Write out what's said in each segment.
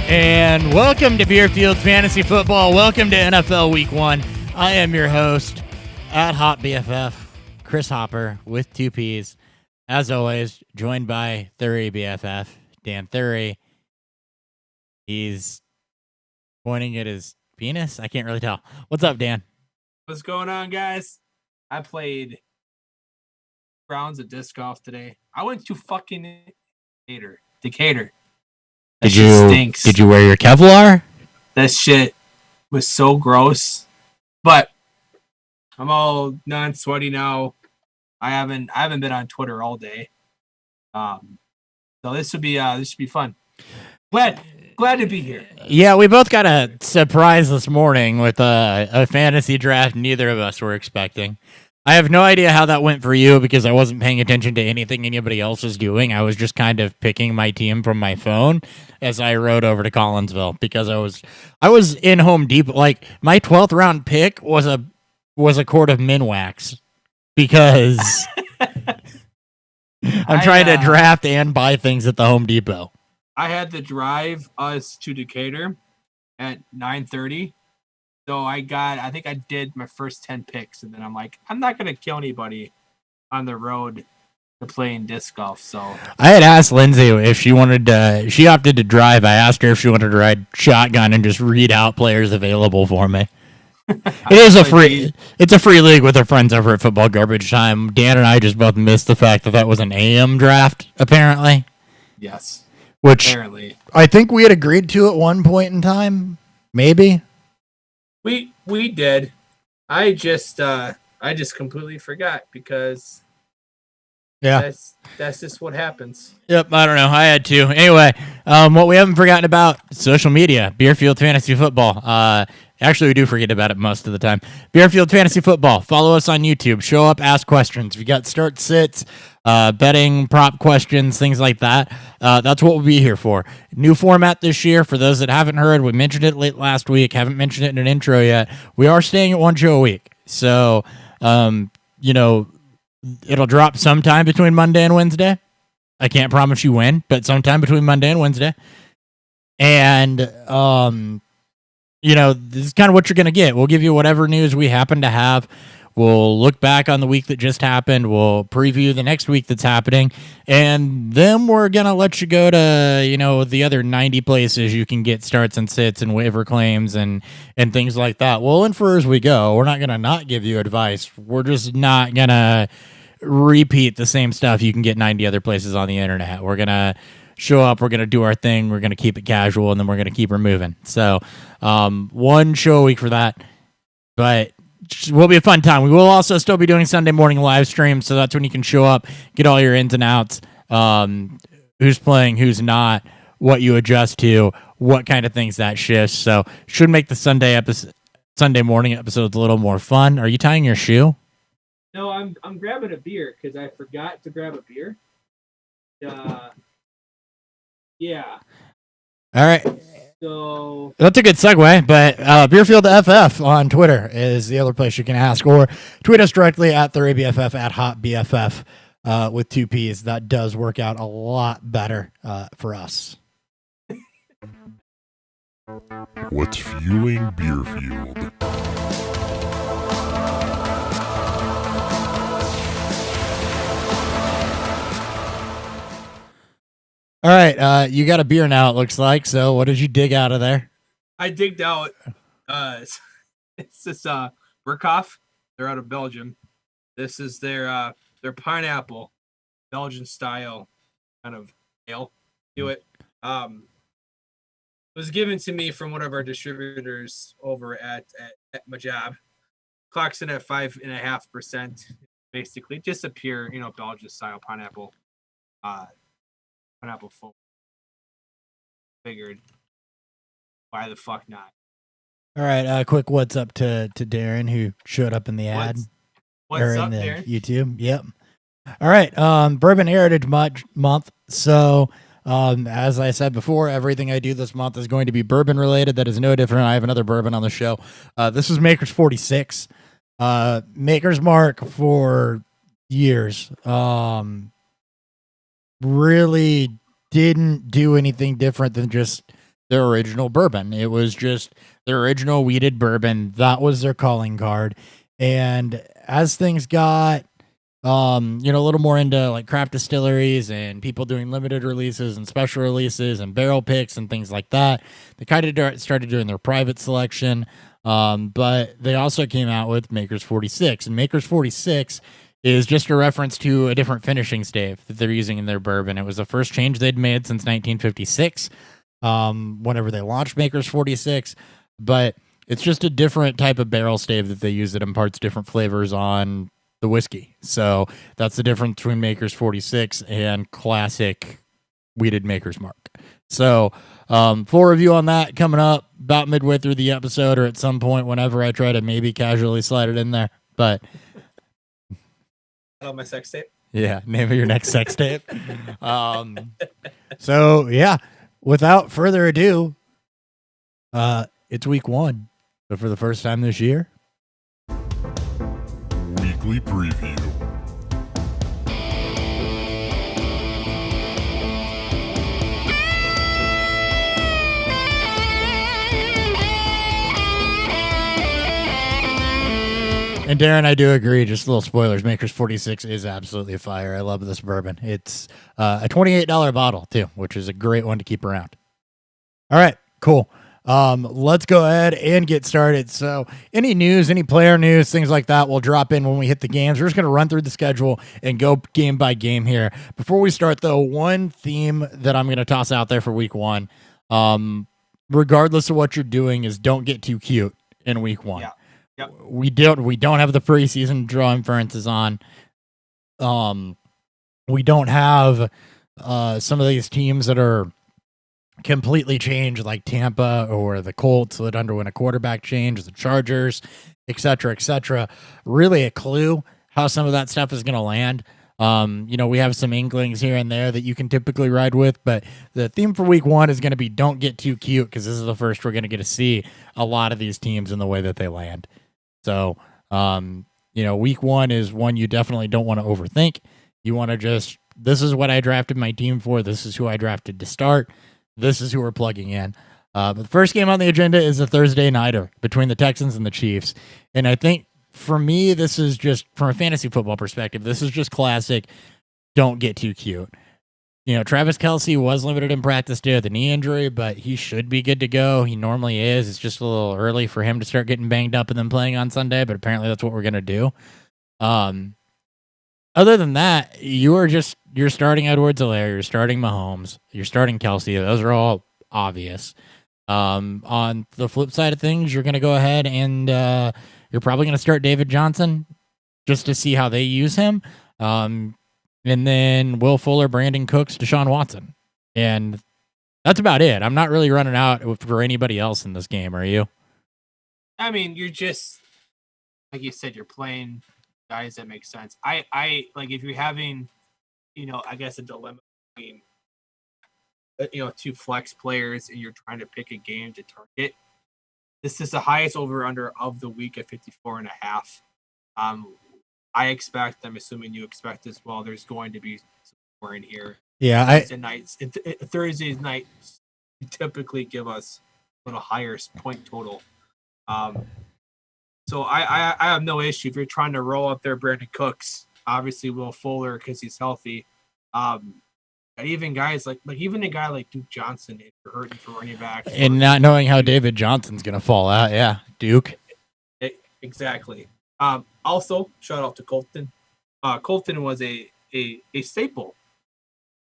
And welcome to Beerfield Fantasy Football. Welcome to NFL Week 1. I am your host at Hot BFF, Chris Hopper with 2 Ps. As always, joined by Thury BFF, Dan Thury. He's pointing at his penis. I can't really tell. What's up, Dan? What's going on, guys? I played rounds of disc golf today. I went to fucking Decatur. That shit stinks. Did you wear your Kevlar? That shit was so gross. But I'm all non-sweaty now. I haven't been on Twitter all day. So this should be fun. Glad to be here. Yeah, we both got a surprise this morning with a fantasy draft neither of us were expecting. I have no idea how that went for you because I wasn't paying attention to anything anybody else was doing. I was just kind of picking my team from my phone as I rode over to Collinsville because I was in Home Depot. Like my 12th round pick was a quart of Minwax because I'm trying to draft and buy things at the Home Depot. I had to drive us to Decatur at 9:30. So I think I did my first 10 picks, and then I'm like, I'm not going to kill anybody on the road to playing disc golf. So I had asked Lindsay if she wanted to, she opted to drive. I asked her if she wanted to ride shotgun and just read out players available for me. It's a free league with our friends over at Football Garbage Time. Dan and I just both missed the fact that was an AM draft, apparently. Yes. Which apparently. I think we had agreed to at one point in time. Maybe. We did. I just completely forgot because that's just what happens. Yep, I don't know. I had to. Anyway, what we haven't forgotten about, social media, Beerfield Fantasy Football. Actually, we do forget about it most of the time. Beerfield Fantasy Football. Follow us on YouTube. Show up, ask questions. We got start sits, betting, prop questions, things like that. That's what we'll be here for. New format this year. For those that haven't heard, we mentioned it late last week. Haven't mentioned it in an intro yet. We are staying at one show a week. So, it'll drop sometime between Monday and Wednesday. I can't promise you when, but sometime between Monday and Wednesday. And, this is kind of what you're going to get. We'll give you whatever news we happen to have. We'll look back on the week that just happened. We'll preview the next week that's happening. And then we're going to let you go to, the other 90 places you can get starts and sits and waiver claims and things like that. We'll infer as we go. We're not going to not give you advice. We're just not going to repeat the same stuff you can get 90 other places on the internet. We're going to show up, we're going to do our thing, we're going to keep it casual, and then we're going to keep her moving. So one show a week for that, but it will be a fun time. We will also still be doing Sunday morning live streams, so that's when you can show up, get all your ins and outs, who's playing, who's not, what you adjust to, what kind of things that shifts. So should make the Sunday morning episodes a little more fun. Are you tying your shoe? No, I'm grabbing a beer because I forgot to grab a beer. Yeah. All right. So that's a good segue, but Beerfield FF on Twitter is the other place you can ask, or tweet us directly at the BFF at Hot BFF with 2 Ps. That does work out a lot better for us. What's fueling Beerfield? All right, you got a beer now, it looks like. So what did you dig out of there? I digged out, it's this Burkhoff. They're out of Belgium. This is their pineapple, Belgian style kind of ale to it. It was given to me from one of our distributors over at my job. Clocks in at 5.5%, basically. Just a pure, Belgian style pineapple. Pineapple full. Figured, why the fuck not? All right, quick what's up to Darren who showed up in the ad. What's or up, in the Darren? YouTube. Yep. All right, Bourbon Heritage Month. So, as I said before, everything I do this month is going to be bourbon related. That is no different. I have another bourbon on the show. This is Maker's 46. Maker's Mark for years. Really didn't do anything different than just their original bourbon. It was just their original wheated bourbon. That was their calling card. And as things got, a little more into like craft distilleries and people doing limited releases and special releases and barrel picks and things like that, they kind of started doing their private selection. But they also came out with Maker's 46, and Maker's 46 is just a reference to a different finishing stave that they're using in their bourbon. It was the first change they'd made since 1956, whenever they launched Maker's 46, but it's just a different type of barrel stave that they use that imparts different flavors on the whiskey. So that's the difference between Maker's 46 and classic wheated Maker's Mark. So full review on that coming up about midway through the episode or at some point whenever I try to maybe casually slide it in there. But on my sex tape. Yeah, name of your next sex tape. So yeah, without further ado, it's week 1. But for the first time this year, Weekly Preview. and Darren, I do agree. Just little spoilers. Maker's 46 is absolutely fire. I love this bourbon. It's a $28 bottle too, which is a great one to keep around. All right, cool. Let's go ahead and get started. So any news, any player news, things like that will drop in when we hit the games. We're just going to run through the schedule and go game by game here. Before we start though, one theme that I'm going to toss out there for week 1, regardless of what you're doing, is don't get too cute in week 1. Yeah. Yep. We don't have the preseason draw inferences on. We don't have some of these teams that are completely changed, like Tampa or the Colts that underwent a quarterback change, the Chargers, et cetera, really a clue how some of that stuff is going to land. We have some inklings here and there that you can typically ride with, but the theme for week 1 is going to be don't get too cute, because this is the first we're going to get to see a lot of these teams in the way that they land. So, week 1 is one you definitely don't want to overthink. You want to just, this is what I drafted my team for. This is who I drafted to start. This is who we're plugging in. But the first game on the agenda is a Thursday nighter between the Texans and the Chiefs. And I think for me, this is just, from a fantasy football perspective, this is just classic. Don't get too cute. Travis Kelce was limited in practice due to the knee injury, but he should be good to go. He normally is. It's just a little early for him to start getting banged up and then playing on Sunday, but apparently that's what we're going to do. Other than that, you're starting Edwards-Helaire, you're starting Mahomes, you're starting Kelce. Those are all obvious. On the flip side of things, you're going to go ahead and you're probably going to start David Johnson just to see how they use him. And then Will Fuller, Brandon Cooks, Deshaun Watson. And that's about it. I'm not really running out for anybody else in this game, are you? I mean, you're just, like you said, you're playing guys that make sense. I like, if you're having, I guess a dilemma between, 2 flex players and you're trying to pick a game to target, this is the highest over-under of the week at 54.5. I expect, I'm assuming you expect as well, there's going to be some more in here. Yeah. Thursdays nights typically give us a little higher point total. So I have no issue if you're trying to roll up there Brandon Cooks, obviously Will Fuller because he's healthy. Even guys like even a guy like Duke Johnson, if you're hurting for running back. And not knowing how David Johnson's going to fall out. Yeah, Duke. Exactly. Also, shout out to Colton. Colton was a staple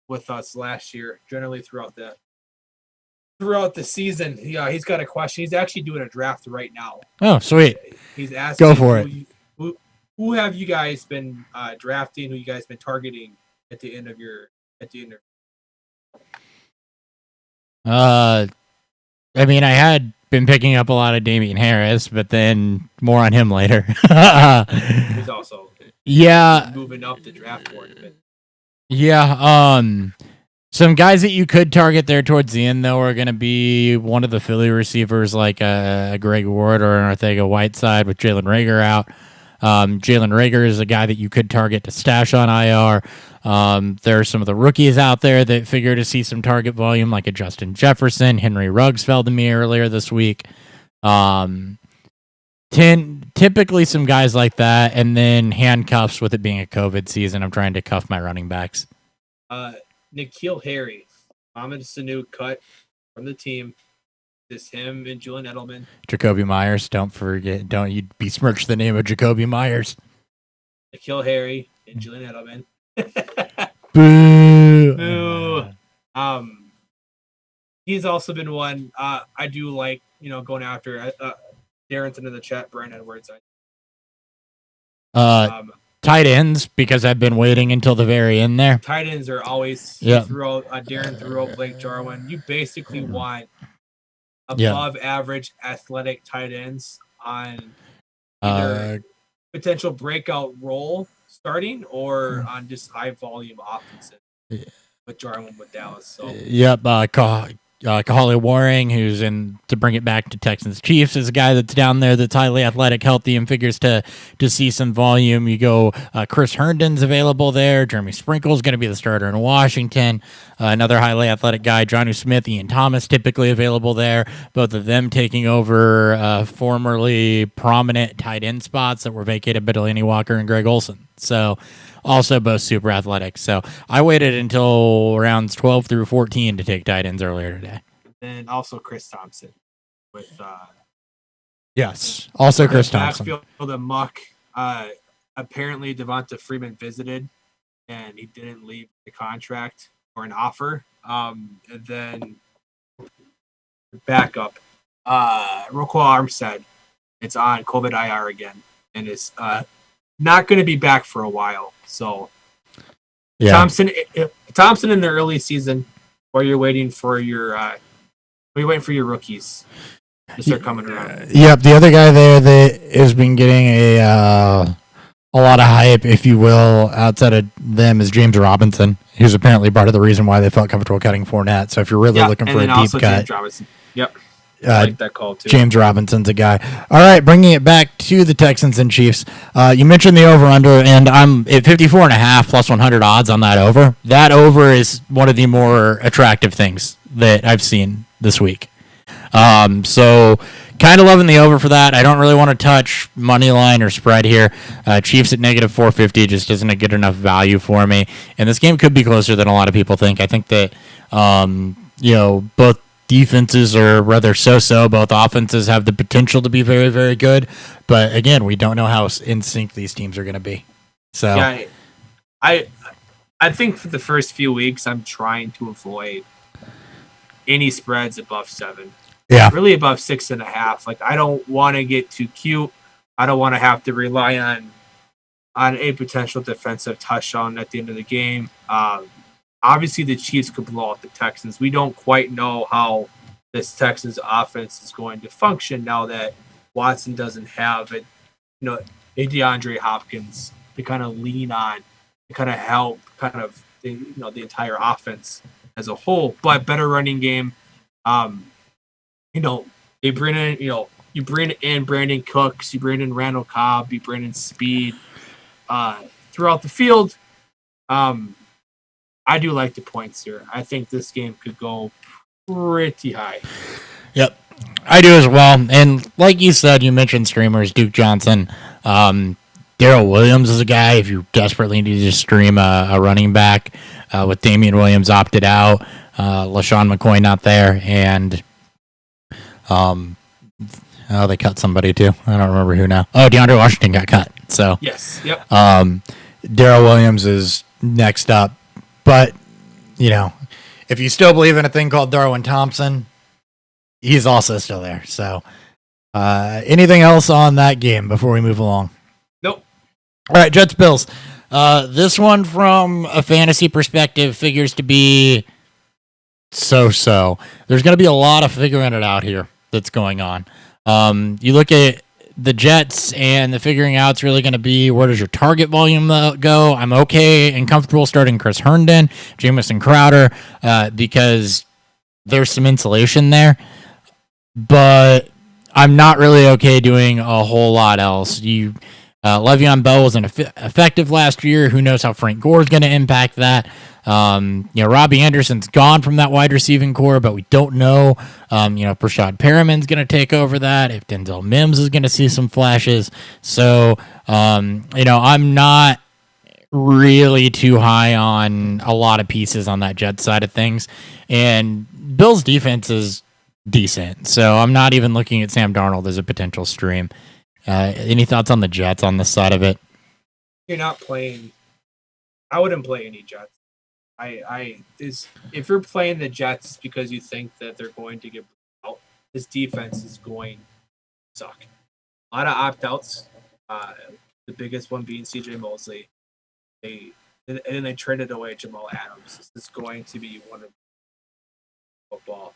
with us last year, generally throughout the season. Yeah, he's got a question. He's actually doing a draft right now. Oh, sweet. He's asking, go for it. Who have you guys been drafting? Who you guys been targeting at the end of your? I mean, I had been picking up a lot of Damian Harris, but then more on him later. He's also moving up the draft board a bit. Yeah, some guys that you could target there towards the end, though, are going to be one of the Philly receivers like a Greg Ward or an Ortega Whiteside with Jalen Reagor out. Jalen Rager is a guy that you could target to stash on IR. There are some of the rookies out there that figure to see some target volume, like a Justin Jefferson. Henry Ruggs fell to me earlier this week. Typically some guys like that, and then handcuffs with it being a COVID season. I'm trying to cuff my running backs. N'Keal Harry, Mohamed Sanu cut from the team. Just him and Julian Edelman. Jacoby Myers, don't you besmirch the name of Jacoby Myers. N'Keal Harry and Julian Edelman. Boo. Boo. He's also been one I do like, going after. Darren's in the chat, Brian Edwards. Tight ends, because I've been waiting until the very end there. Tight ends are always Darren threw out Blake Jarwin. You basically want above average athletic tight ends on either potential breakout role starting or on just high volume offenses with Jarwin with Dallas. So Kahale Warring, who's in, to bring it back to Texans Chiefs, is a guy that's down there that's highly athletic, healthy, and figures to see some volume. You go, Chris Herndon's available there. Jeremy Sprinkle's going to be the starter in Washington. Another highly athletic guy, Jonnu Smith, Ian Thomas, typically available there. Both of them taking over formerly prominent tight end spots that were vacated by Delaney Walker and Greg Olsen. So, also both super athletic. So I waited until rounds 12 through 14 to take tight ends earlier today. And also Chris Thompson with yes, also Chris Thompson. Backfield and Muck. Apparently Devonta Freeman visited and he didn't leave the contract or an offer. And then backup. Roquan Armstead. It's on COVID IR again and it's not going to be back for a while. So, Thompson in the early season, while you're waiting for your rookies to start coming around. Yep, the other guy there that has been getting a lot of hype, if you will, outside of them is James Robinson, who's apparently part of the reason why they felt comfortable cutting Fournette. So if you're really looking for a deep cut, James Robinson. Yep. I like that call too. James Robinson's a guy. All right, bringing it back to the Texans and Chiefs. You mentioned the over/under, and I'm at 54.5 plus 100 odds on that over. That over is one of the more attractive things that I've seen this week. So kind of loving the over for that. I don't really want to touch money line or spread here. Chiefs at negative 450 just isn't a good enough value for me, and this game could be closer than a lot of people think. I think that both defenses are rather so-so. Both offenses have the potential to be very, very good. But again, we don't know how in sync these teams are going to be. So yeah, I think for the first few weeks, I'm trying to avoid any spreads above 7. Yeah. Really above 6.5. Like, I don't want to get too cute. I don't want to have to rely on a potential defensive touchdown at the end of the game. Obviously, the Chiefs could blow out the Texans. We don't quite know how this Texans offense is going to function now that Watson doesn't have a DeAndre Hopkins to kind of lean on, to kind of help the entire offense as a whole. But better running game. You bring in Brandon Cooks, you bring in Randall Cobb, you bring in speed throughout the field. I do like the points here. I think this game could go pretty high. Yep, I do as well. And like you said, you mentioned streamers, Duke Johnson. Darrell Williams is a guy, if you desperately need to stream a running back with Damian Williams opted out, LaShawn McCoy not there, and they cut somebody too. I don't remember who now. Oh, DeAndre Washington got cut. So yes, yep. Darrell Williams is next up. But, if you still believe in a thing called Darwin Thompson, he's also still there. So, anything else on that game before we move along? Nope. All right, Jets Bills. This one, from a fantasy perspective, figures to be so-so. There's going to be a lot of figuring it out here that's going on. You look at the Jets, and the figuring out's really going to be, where does your target volume go? I'm okay and comfortable starting Chris Herndon, Jamison Crowder, because there's some insulation there. But I'm not really okay doing a whole lot else. Le'Veon Bell was effective last year. Who knows how Frank Gore is going to impact that? Robbie Anderson's gone from that wide receiving core, but we don't know. If Rashad Perriman's going to take over that, if Denzel Mims is going to see some flashes. So, I'm not really too high on a lot of pieces on that Jets side of things. And Bills' defense is decent. So I'm not even looking at Sam Darnold as a potential stream. Any thoughts on the Jets on this side of it? You're not playing. I wouldn't play any Jets. If you're playing the Jets because you think that they're going to get out, this defense is going to suck. A lot of opt-outs. The biggest one being C.J. Mosley. And then they traded away Jamal Adams. This is going to be one of football.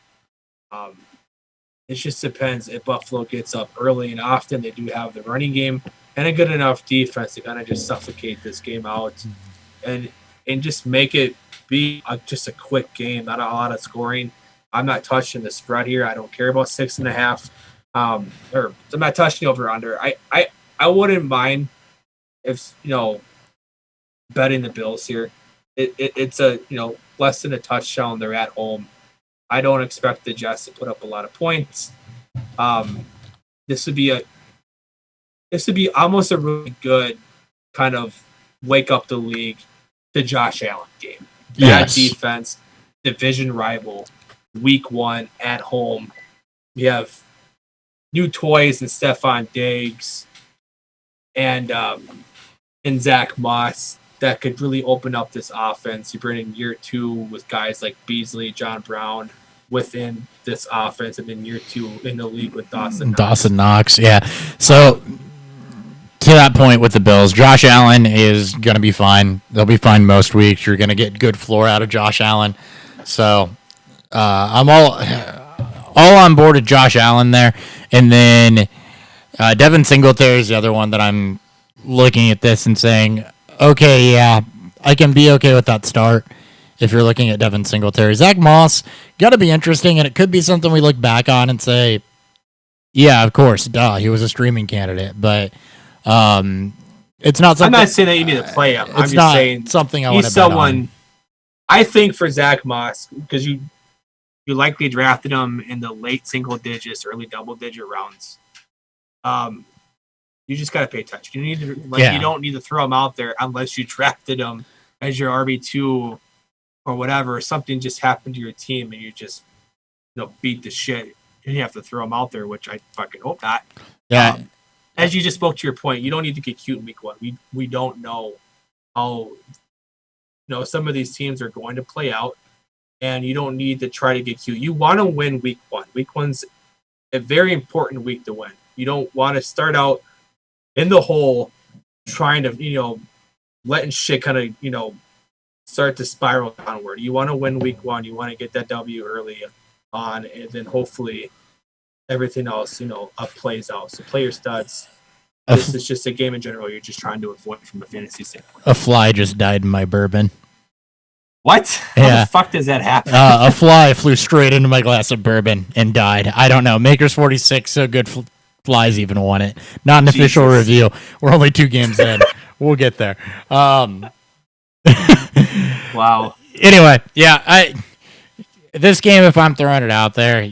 It just depends if Buffalo gets up early and often. They do have the running game and a good enough defense to kind of just suffocate this game out and just make it be just a quick game, not a lot of scoring. I'm not touching the spread here. I don't care about 6.5. Or I'm not touching over under. I wouldn't mind if betting the Bills here. It's a less than a touchdown. They're at home. I don't expect the Jets to put up a lot of points. This would be almost a really good kind of wake up the league to Josh Allen game. Bad defense, division rival, week 1 at home. We have new toys and Stephon Diggs and Zach Moss that could really open up this offense. You bring in year 2 with guys like Beasley, John Brown within this offense, and then year 2 in the league with Dawson Knox. Yeah. So to that point with the Bills, Josh Allen is going to be fine. They'll be fine most weeks. You're going to get good floor out of Josh Allen. So I'm all on board with Josh Allen there. And then Devin Singletary is the other one that I'm looking at this and saying, okay, yeah, I can be okay with that start if you're looking at Devin Singletary. Zach Moss, got to be interesting, and it could be something we look back on and say, yeah, of course, he was a streaming candidate. But it's not something. I'm not saying that you need to play him. I'm just saying something I want to bet on. I think for Zach Moss, because you likely drafted him in the late single digits, early double digit rounds. You just got to pay attention. You need to you don't need to throw him out there unless you drafted him as your RB2 or whatever. Something just happened to your team and you just beat the shit. You have to throw him out there, which I fucking hope not. Yeah. As you just spoke to your point, you don't need to get cute in week 1. We don't know how some of these teams are going to play out, and you don't need to try to get cute. You want to win week 1. Week 1's a very important week to win. You don't want to start out in the hole trying to, letting shit kind of, start to spiral downward. You want to win week 1. You want to get that W early on, and then hopefully everything else, plays out. So play your studs. This is just a game in general you're just trying to avoid from a fantasy standpoint. A fly just died in my bourbon. What? Yeah. How the fuck does that happen? A fly flew straight into my glass of bourbon and died. I don't know. Makers 46, so good flies even won it. Not an official review. We're only 2 games in. We'll get there. Wow. Anyway, yeah, this game, if I'm throwing it out there,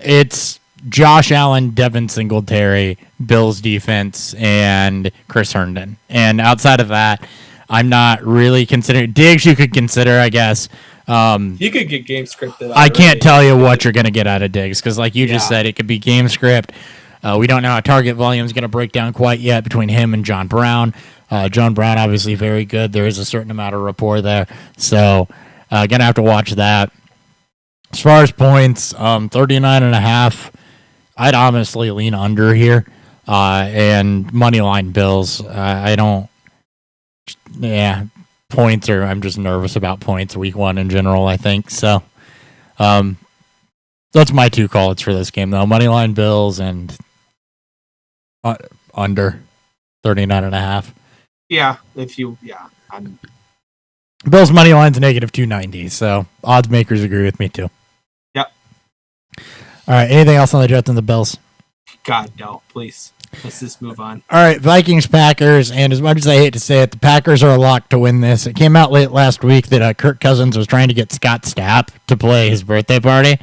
it's Josh Allen, Devin Singletary, Bills defense, and Chris Herndon. And outside of that, I'm not really considering Diggs. You could consider, I guess. You could get game scripted. I can't tell you what you're going to get out of Diggs because, like you just said, it could be game script. We don't know how target volume is going to break down quite yet between him and John Brown. John Brown, obviously, very good. There is a certain amount of rapport there. So, going to have to watch that. As far as points, 39.5, I'd honestly lean under here. And moneyline Bills, I don't. Yeah, points are. I'm just nervous about points week 1 in general, I think. So, that's my 2 calls for this game, though. Moneyline Bills and under 39.5. Yeah, Bills money line's negative 290, so odds makers agree with me too. Yep. All right, anything else on the Jets and the Bills? God, no, please. Let's just move on. All right, Vikings, Packers, and as much as I hate to say it, the Packers are a lock to win this. It came out late last week that Kirk Cousins was trying to get Scott Stapp to play his birthday party.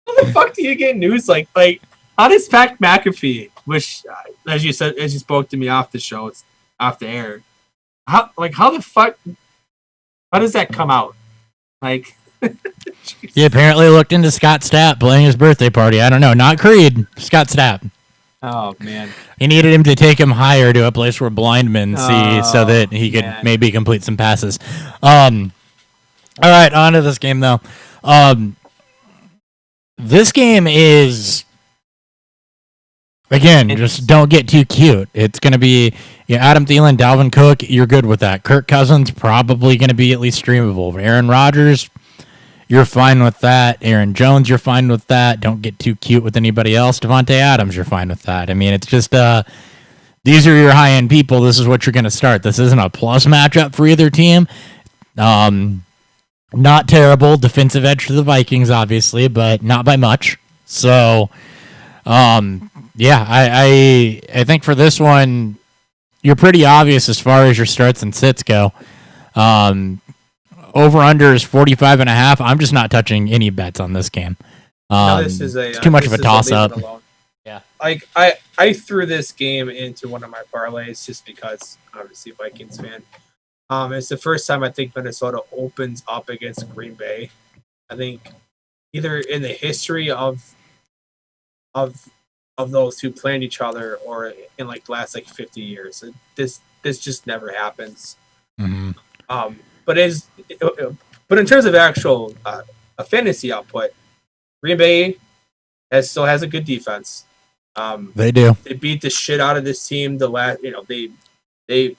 How the fuck do you get news like how does Pat McAfee, which as you said, as you spoke to me off the show, it's off the air. How the fuck? How does that come out? Like, he apparently looked into Scott Stapp playing his birthday party. I don't know, not Creed, Scott Stapp. Oh man, he needed him to take him higher to a place where blind men see, so that he could maybe complete some passes. All right, on to this game though. This game is, again, just don't get too cute. It's going to be Adam Thielen, Dalvin Cook, you're good with that. Kirk Cousins, probably going to be at least streamable. Aaron Rodgers, you're fine with that. Aaron Jones, you're fine with that. Don't get too cute with anybody else. Devontae Adams, you're fine with that. I mean, it's just, these are your high-end people. This is what you're going to start. This isn't a plus matchup for either team. Not terrible. Defensive edge to the Vikings, obviously, but not by much. So, yeah, I think for this one, you're pretty obvious as far as your starts and sits go. Over under is 45.5. I'm just not touching any bets on this game. This is it's too much of a toss up. Yeah, like I threw this game into one of my parlays just because obviously Vikings fan. It's the first time I think Minnesota opens up against Green Bay. I think either in the history of those two playing each other or in like the last 50 years. This just never happens. Mm-hmm. But in terms of actual a fantasy output, Green Bay still has a good defense. They do. They beat the shit out of this team. They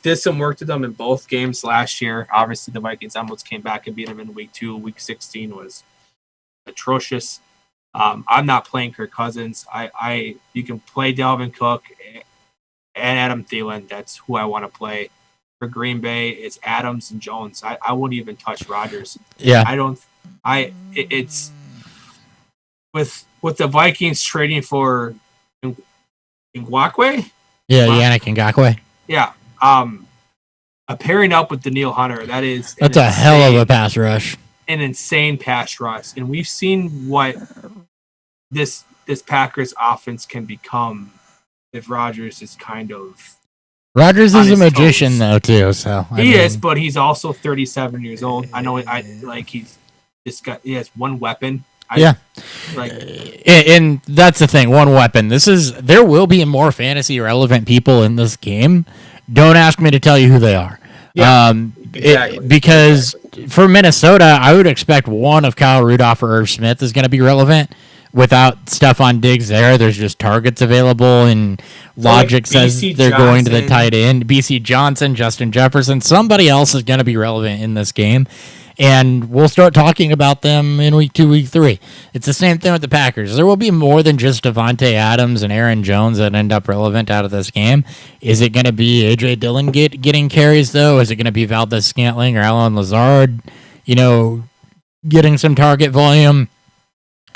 did some work to them in both games last year. Obviously, the Vikings almost came back and beat them in week 2. Week 16 was atrocious. I'm not playing Kirk Cousins. You can play Dalvin Cook and Adam Thielen. That's who I want to play. For Green Bay, it's Adams and Jones. I wouldn't even touch Rodgers. Yeah. It's with the Vikings trading for Ngakoue. Yeah, Yannick Ngakoue. Yeah. Pairing up with Danielle Hunter, that's a hell of a pass rush. An insane pass rush. And we've seen what this Packers offense can become if Rodgers is kind of Rodgers is a magician though too, so he is, but he's also 37 years old. I know he has one weapon. And that's the thing, one weapon. There will be more fantasy relevant people in this game. Don't ask me to tell you who they are. Yeah, exactly. Because for Minnesota, I would expect one of Kyle Rudolph or Irv Smith is going to be relevant. Without Stephon Diggs there's just targets available, and logic says they're going to the tight end. BC Johnson, Justin Jefferson, somebody else is going to be relevant in this game, and we'll start talking about them in week 2, week 3. It's the same thing with the Packers. There will be more than just Devontae Adams and Aaron Jones that end up relevant out of this game. Is it going to be A.J. Dillon getting carries, though? Is it going to be Valdez-Scantling or Allen Lazard, getting some target volume?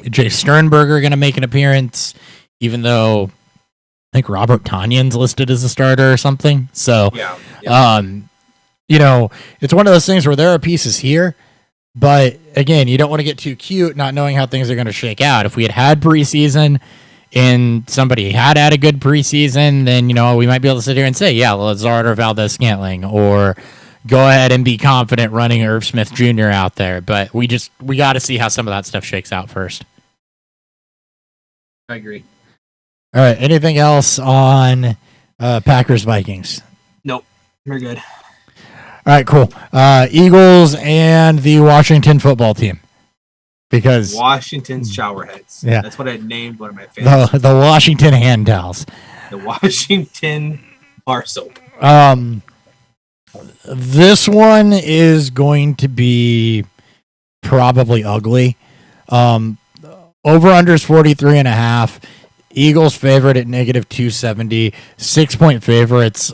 Jay Sternberger going to make an appearance, even though I think Robert Tonyan's listed as a starter or something. So, it's one of those things where there are pieces here, but again, you don't want to get too cute not knowing how things are going to shake out. If we had preseason and somebody had a good preseason, then, we might be able to sit here and say, yeah, Lazard or Valdez-Scantling, or go ahead and be confident running Irv Smith Jr. out there. But we got to see how some of that stuff shakes out first. I agree. All right. Anything else on Packers Vikings? Nope. We're good. All right, cool. Eagles and the Washington football team. Because Washington's showerheads. Yeah. That's what I named one of my favorites. The Washington hand towels. The Washington bar soap. This one is going to be probably ugly. Over under is 43.5. Eagles favorite at -270. 6-point favorites.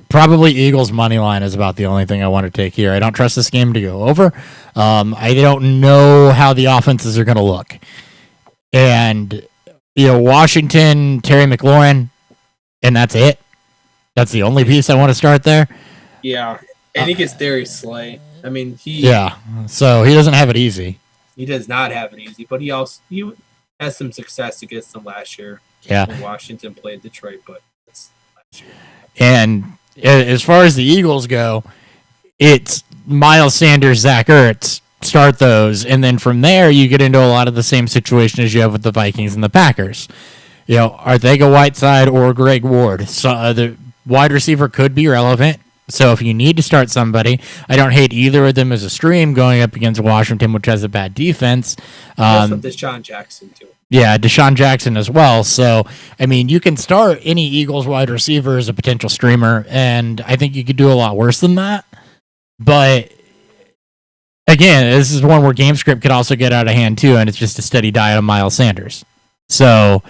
Probably Eagles money line is about the only thing I want to take here. I don't trust this game to go over. I don't know how the offenses are going to look. And, Washington, Terry McLaurin, and that's it. That's the only piece I want to start there. Yeah. And he gets Darius Slay. I mean, so he doesn't have it easy. He does not have it easy, but he has some success against them last year. Yeah. When Washington played Detroit, but that's last year. And as far as the Eagles go, it's Miles Sanders, Zach Ertz, start those, and then from there you get into a lot of the same situation as you have with the Vikings and the Packers. Arcega-Whiteside or Greg Ward. So the wide receiver could be relevant. So if you need to start somebody, I don't hate either of them as a stream going up against Washington, which has a bad defense. Also Deshaun Jackson too. Yeah, Deshaun Jackson as well. So, I mean, you can start any Eagles wide receiver as a potential streamer, and I think you could do a lot worse than that. But, again, this is one where GameScript could also get out of hand, too, and it's just a steady diet of Miles Sanders. So,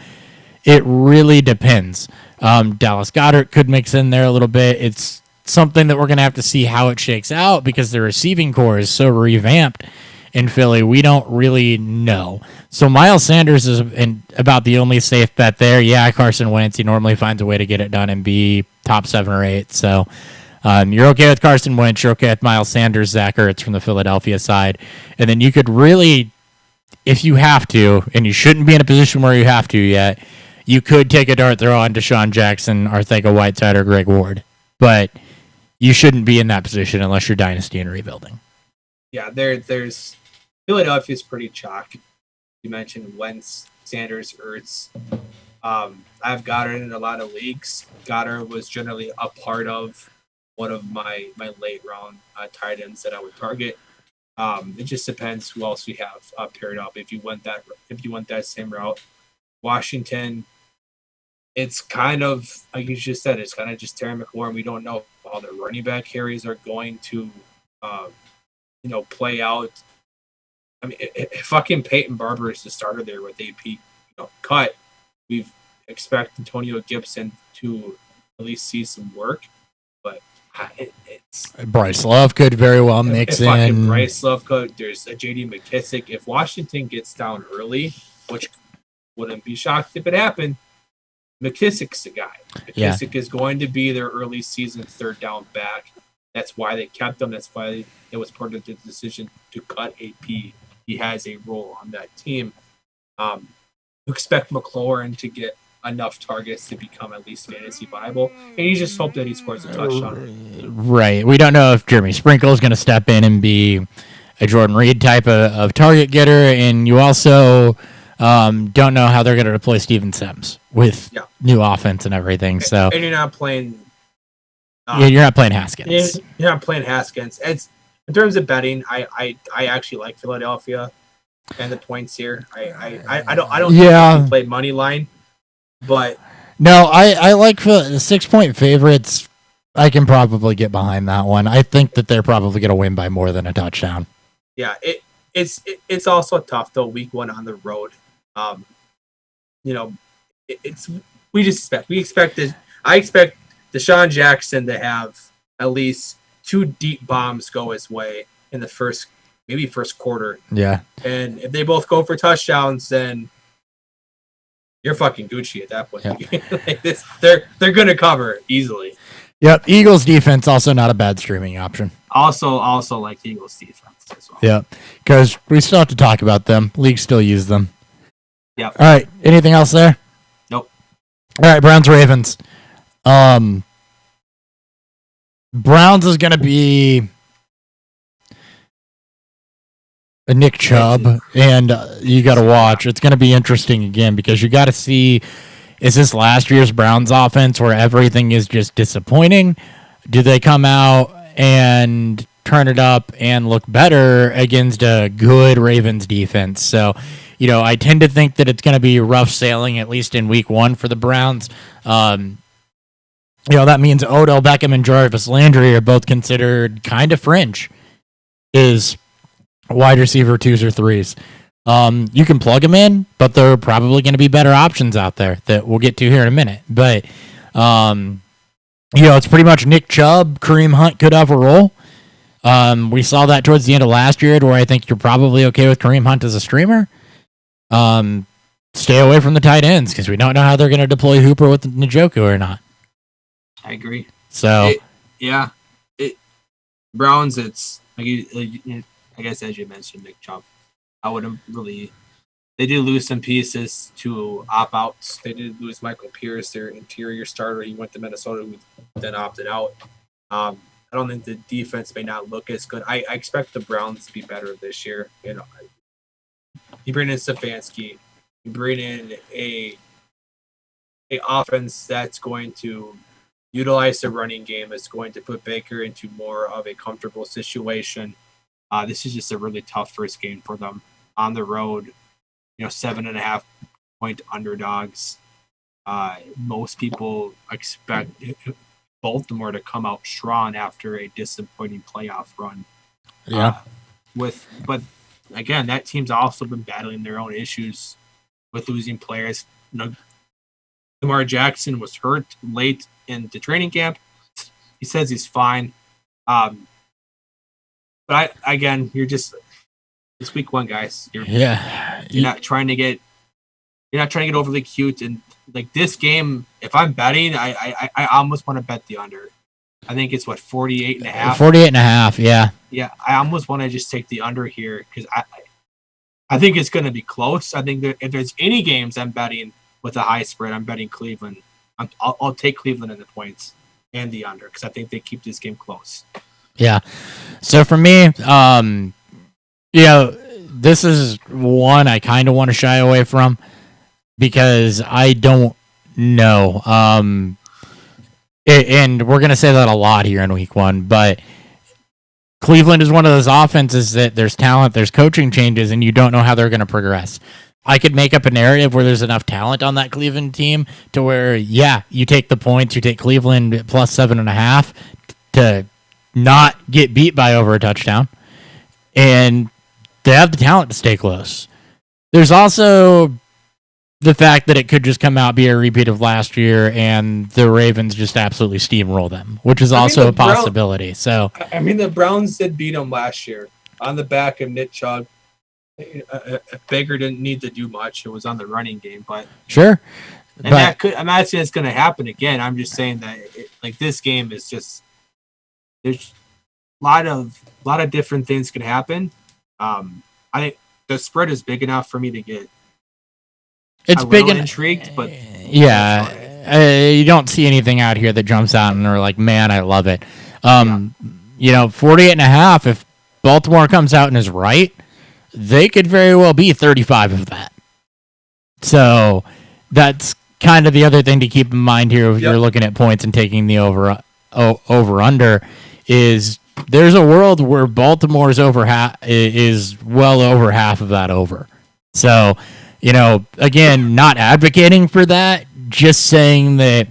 it really depends. Dallas Goedert could mix in there a little bit. It's something that we're going to have to see how it shakes out because the receiving core is so revamped in Philly. We don't really know. So Miles Sanders is about the only safe bet there. Yeah, Carson Wentz, he normally finds a way to get it done and be top 7 or 8. So you're okay with Carson Wentz. You're okay with Miles Sanders, Zach Ertz from the Philadelphia side. And then you could really, if you have to, and you shouldn't be in a position where you have to yet, you could take a dart throw on Deshaun Jackson, Arcega-Whiteside, or Greg Ward. But you shouldn't be in that position unless you're dynasty and rebuilding. Yeah, there's Philadelphia's pretty chalk. You mentioned Wentz, Sanders, Ertz. I've Goddard in a lot of leagues. Goddard was generally a part of one of my late round tight ends that I would target. It just depends who else we have paired up. If you want that same route, Washington, it's kind of like you just said. It's kind of just Terry McLaurin. We don't know how the running back carries are going to, play out. I mean, fucking Peyton Barber is the starter there with AP cut. We expect Antonio Gibson to at least see some work, but it's Bryce Love could very well mix in. Bryce Love could. There's a J.D. McKissick. If Washington gets down early, which wouldn't be shocked if it happened, McKissick's the guy. McKissick is going to be their early season third down back. That's why they kept him. That's why it was part of the decision to cut AP. He has a role on that team. You expect McLaurin to get enough targets to become at least fantasy viable, and you just hope that he scores a touchdown. Right. We don't know if Jeremy Sprinkle is going to step in and be a Jordan Reed type of target getter, and you also don't know how they're going to deploy Steven Sims with new offense and everything. So, and you're not playing. You're not playing Haskins. You're not playing Haskins. It's in terms of betting. I actually like Philadelphia and the points here. I don't think you can play money line, but no, I like the 6-point favorites. I can probably get behind that one. I think that they're probably going to win by more than a touchdown. Yeah, it's also tough though. Week 1 on the road. We expect this. I expect Deshaun Jackson to have at least 2 deep bombs go his way in the first quarter. Yeah. And if they both go for touchdowns, then you're fucking Gucci at that point. Yeah. They're going to cover easily. Yep. Eagles defense also not a bad streaming option. Also like the Eagles defense as well. Yeah. Because we still have to talk about them. Leagues still use them. Yeah. All right. Anything else there? Nope. All right. Browns Ravens. Browns is going to be a Nick Chubb, and you got to watch. It's going to be interesting again because you got to see, is this last year's Browns offense where everything is just disappointing? Do they come out and turn it up and look better against a good Ravens defense? So, I tend to think that it's going to be rough sailing, at least in week 1 for the Browns. That means Odell Beckham and Jarvis Landry are both considered kind of fringe is wide receiver 2s or 3s. You can plug them in, but there are probably going to be better options out there that we'll get to here in a minute. But, it's pretty much Nick Chubb, Kareem Hunt could have a role. We saw that towards the end of last year, where I think you're probably okay with Kareem Hunt as a streamer. Stay away from the tight ends because we don't know how they're going to deploy Hooper with Njoku or not. I agree. So Browns. It's I guess as you mentioned, Nick Chubb. I wouldn't really. They did lose some pieces to opt-outs. They did lose Michael Pierce, their interior starter. He went to Minnesota, who then opted out. I don't think the defense may not look as good. I expect the Browns to be better this year. You bring in Stefanski. You bring in a offense that's going to utilize the running game. It's going to put Baker into more of a comfortable situation. This is just a really tough first game for them on the road. 7.5 point underdogs. Most people expect Baltimore to come out strong after a disappointing playoff run. Yeah. But again, that team's also been battling their own issues with losing players. Lamar Jackson was hurt late in the training camp. He says he's fine. But it's week one, guys. You're not trying to get overly cute. And like this game, if I'm betting, I almost want to bet the under. I think it's 48.5. 48.5, yeah. Yeah, I almost want to just take the under here because I think it's going to be close. I think that if there's any games I'm betting with a high spread, I'm betting Cleveland. I'll take Cleveland in the points and the under because I think they keep this game close. Yeah. So for me, this is one I kind of want to shy away from because I don't know. And we're going to say that a lot here in week one, but Cleveland is one of those offenses that there's talent, there's coaching changes, and you don't know how they're going to progress. I could make up a narrative where there's enough talent on that Cleveland team to where, you take the points, you take Cleveland plus 7.5 to not get beat by over a touchdown. And they have the talent to stay close. There's also the fact that it could just come out, be a repeat of last year, and the Ravens just absolutely steamroll them, which is also a possibility. The Browns did beat them last year on the back of Nick Chubb. Baker didn't need to do much. It was on the running game, but sure. I'm not saying it's going to happen again. I'm just saying that this game is just there's a lot of different things can happen. I think the spread is big enough for me to get. It's big and intrigued, but you don't see anything out here that jumps out and are like, man, I love it. 48.5. If Baltimore comes out and is right, they could very well be 35 of that. So that's kind of the other thing to keep in mind here if you're looking at points and taking the over under is there's a world where Baltimore's is well over half of that over. So, again, not advocating for that, just saying that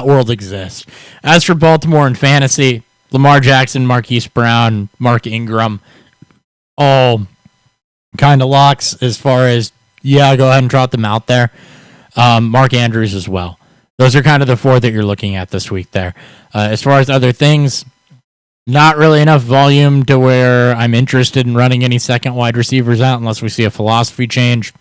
world exists. As for Baltimore and fantasy, Lamar Jackson, Marquise Brown, Mark Ingram, all kind of locks as far as, go ahead and trot them out there. Mark Andrews as well. Those are kind of the four that you're looking at this week there. As far as other things, not really enough volume to where I'm interested in running any second wide receivers out unless we see a philosophy change.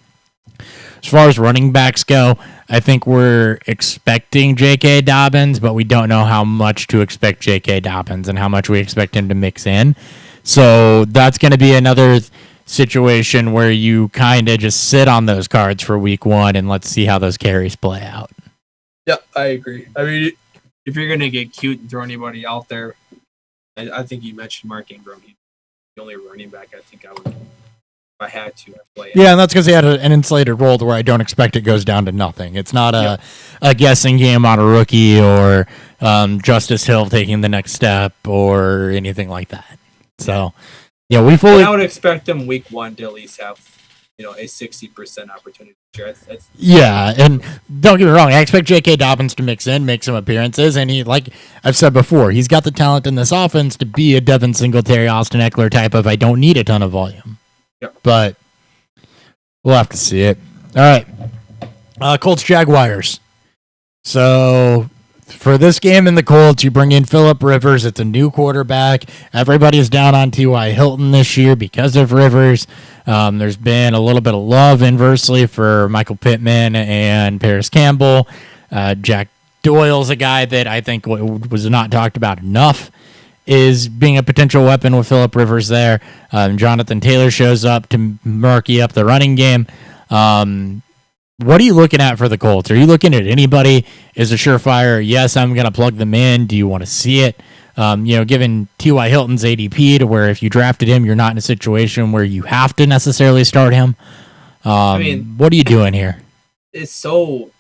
As far as running backs go, I think we're expecting J.K. Dobbins, but we don't know how much to expect J.K. Dobbins and how much we expect him to mix in. So that's going to be another situation where you kind of just sit on those cards for week one and let's see how those carries play out. Yeah, I agree. I mean, if you're going to get cute and throw anybody out there, I think you mentioned Mark Ingram. He's the only running back I think I would, if I had to, play. Yeah, and that's because he had an insulated role to where I don't expect it goes down to nothing. It's not a guessing game on a rookie or Justice Hill taking the next step or anything like that. So, we fully. I would expect them week one to at least have, a 60% opportunity. And don't get me wrong, I expect J.K. Dobbins to mix in, make some appearances, and he, like I've said before, he's got the talent in this offense to be a Devin Singletary, Austin Eckler type of I don't need a ton of volume. Yep. But we'll have to see it. All right. Colts Jaguars. So for this game in the Colts, you bring in Phillip Rivers. It's a new quarterback. Everybody's down on T.Y. Hilton this year because of Rivers. There's been a little bit of love inversely for Michael Pittman and Paris Campbell. Jack Doyle's a guy that I think was not talked about enough is being a potential weapon with Phillip Rivers there. Jonathan Taylor shows up to murky up the running game. What are you looking at for the Colts? Are you looking at anybody as a surefire? Yes, I'm going to plug them in. Do you want to see it? Given T.Y. Hilton's ADP to where if you drafted him, you're not in a situation where you have to necessarily start him. What are you doing here? It's so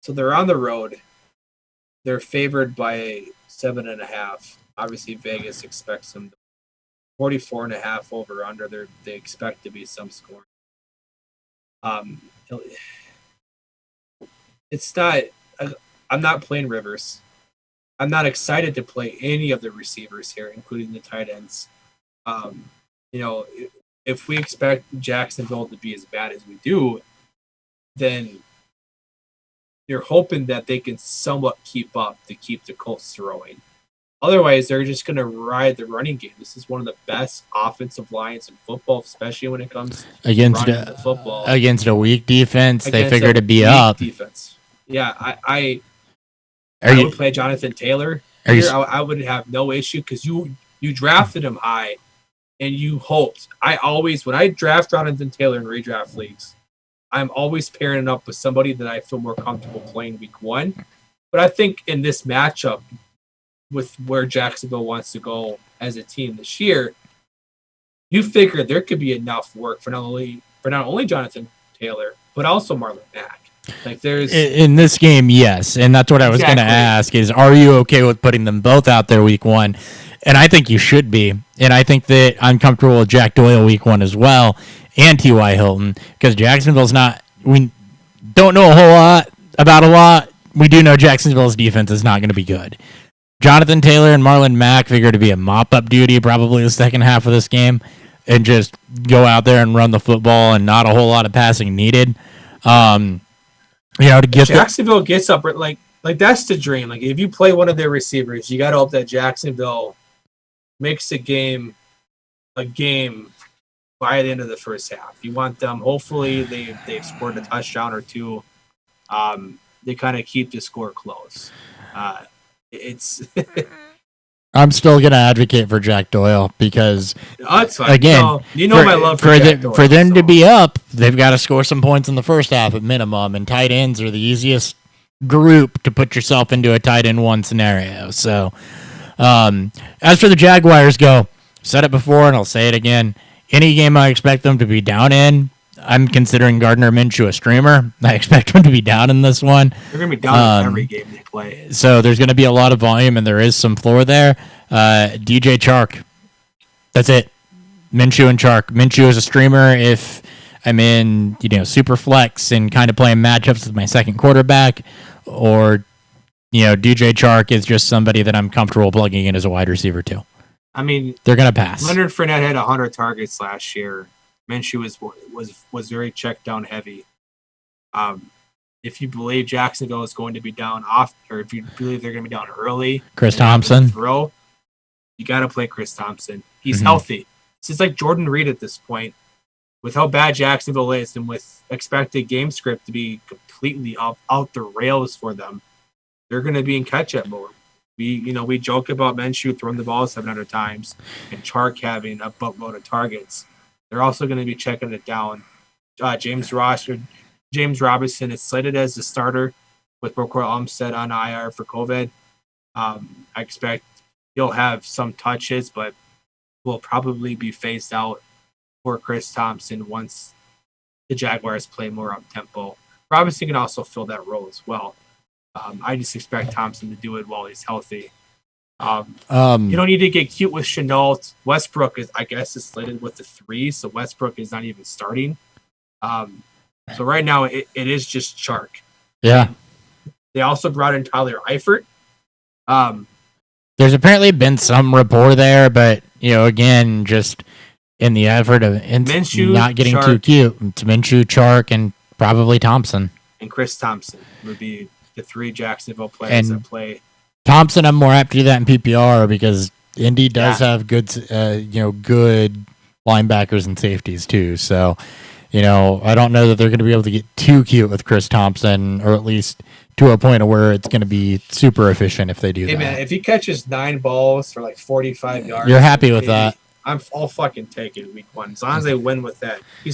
they're on the road. They're favored by 7.5. Obviously, Vegas expects them 44.5 over under. They expect to be some score. It's not. I'm not playing Rivers. I'm not excited to play any of the receivers here, including the tight ends. If we expect Jacksonville to be as bad as we do, then you're hoping that they can somewhat keep up to keep the Colts throwing. Otherwise, they're just going to ride the running game. This is one of the best offensive lines in football, especially when it comes to against the football. Against a weak defense, they figure to be up. Defense. Yeah, I would play Jonathan Taylor. I would have no issue because you drafted him high, and you hoped. When I draft Jonathan Taylor in redraft leagues, I'm always pairing it up with somebody that I feel more comfortable playing week one. But I think in this matchup, with where Jacksonville wants to go as a team this year, you figure there could be enough work for not only Jonathan Taylor, but also Marlon Mack. Like there's in this game, yes, and that's what I was going to ask: is are you okay with putting them both out there week one? And I think you should be, and I think that I'm comfortable with Jack Doyle week one as well, and T.Y. Hilton because Jacksonville's not. We don't know a whole lot about a lot. We do know Jacksonville's defense is not going to be good. Jonathan Taylor and Marlon Mack figure to be a mop-up duty probably the second half of this game and just go out there and run the football and not a whole lot of passing needed. To get Jacksonville gets up, like that's the dream. Like if you play one of their receivers, you got to hope that Jacksonville makes a game by the end of the first half. You want them, hopefully they've scored a touchdown or two. They kind of keep the score close. I'm still going to advocate for Jack Doyle because, again, my love for Jack Doyle, for them to be up, they've got to score some points in the first half at minimum, and tight ends are the easiest group to put yourself into a tight end one scenario. So, as for the Jaguars go, said it before and I'll say it again, any game I expect them to be down in, I'm considering Gardner Minshew a streamer. I expect him to be down in this one. They're going to be down in every game they play. So there's going to be a lot of volume, and there is some floor there. DJ Chark. That's it. Minshew and Chark. Minshew is a streamer if I'm in, super flex and kind of playing matchups with my second quarterback, or, DJ Chark is just somebody that I'm comfortable plugging in as a wide receiver too. I mean, they're going to pass. Leonard Fournette had 100 targets last year. Minshew was very check down heavy. If you believe Jacksonville is going to be down off, or if you believe they're going to be down early, Chris Thompson, you got to play Chris Thompson. He's healthy. This is like Jordan Reed at this point, with how bad Jacksonville is, and with expected game script to be completely out the rails for them. They're going to be in catch up mode. We joke about Minshew throwing the ball 700 times and Chark having a boatload of targets. They're also going to be checking it down. James Robinson is slated as the starter with Roquan Armstead on IR for COVID. I expect he'll have some touches, but will probably be phased out for Chris Thompson once the Jaguars play more up-tempo. Robinson can also fill that role as well. I just expect Thompson to do it while he's healthy. You don't need to get cute with Chenault. Westbrook is slated with the 3, so Westbrook is not even starting. So right now it is just Chark. Yeah. They also brought in Tyler Eifert. There's apparently been some rapport there, but again, just in the effort of Minshew, not getting Chark, too cute, it's Minshew, Chark, and probably Thompson. And Chris Thompson would be the 3 Jacksonville players And that play. Thompson, I'm more apt to do that in PPR because Indy does have good, good linebackers and safeties too. So, I don't know that they're going to be able to get too cute with Chris Thompson, or at least to a point of where it's going to be super efficient if they do that. Hey man, if he catches 9 balls for like 45 yards, you're happy with that. I'll fucking take it week 1 as long as they win with that. He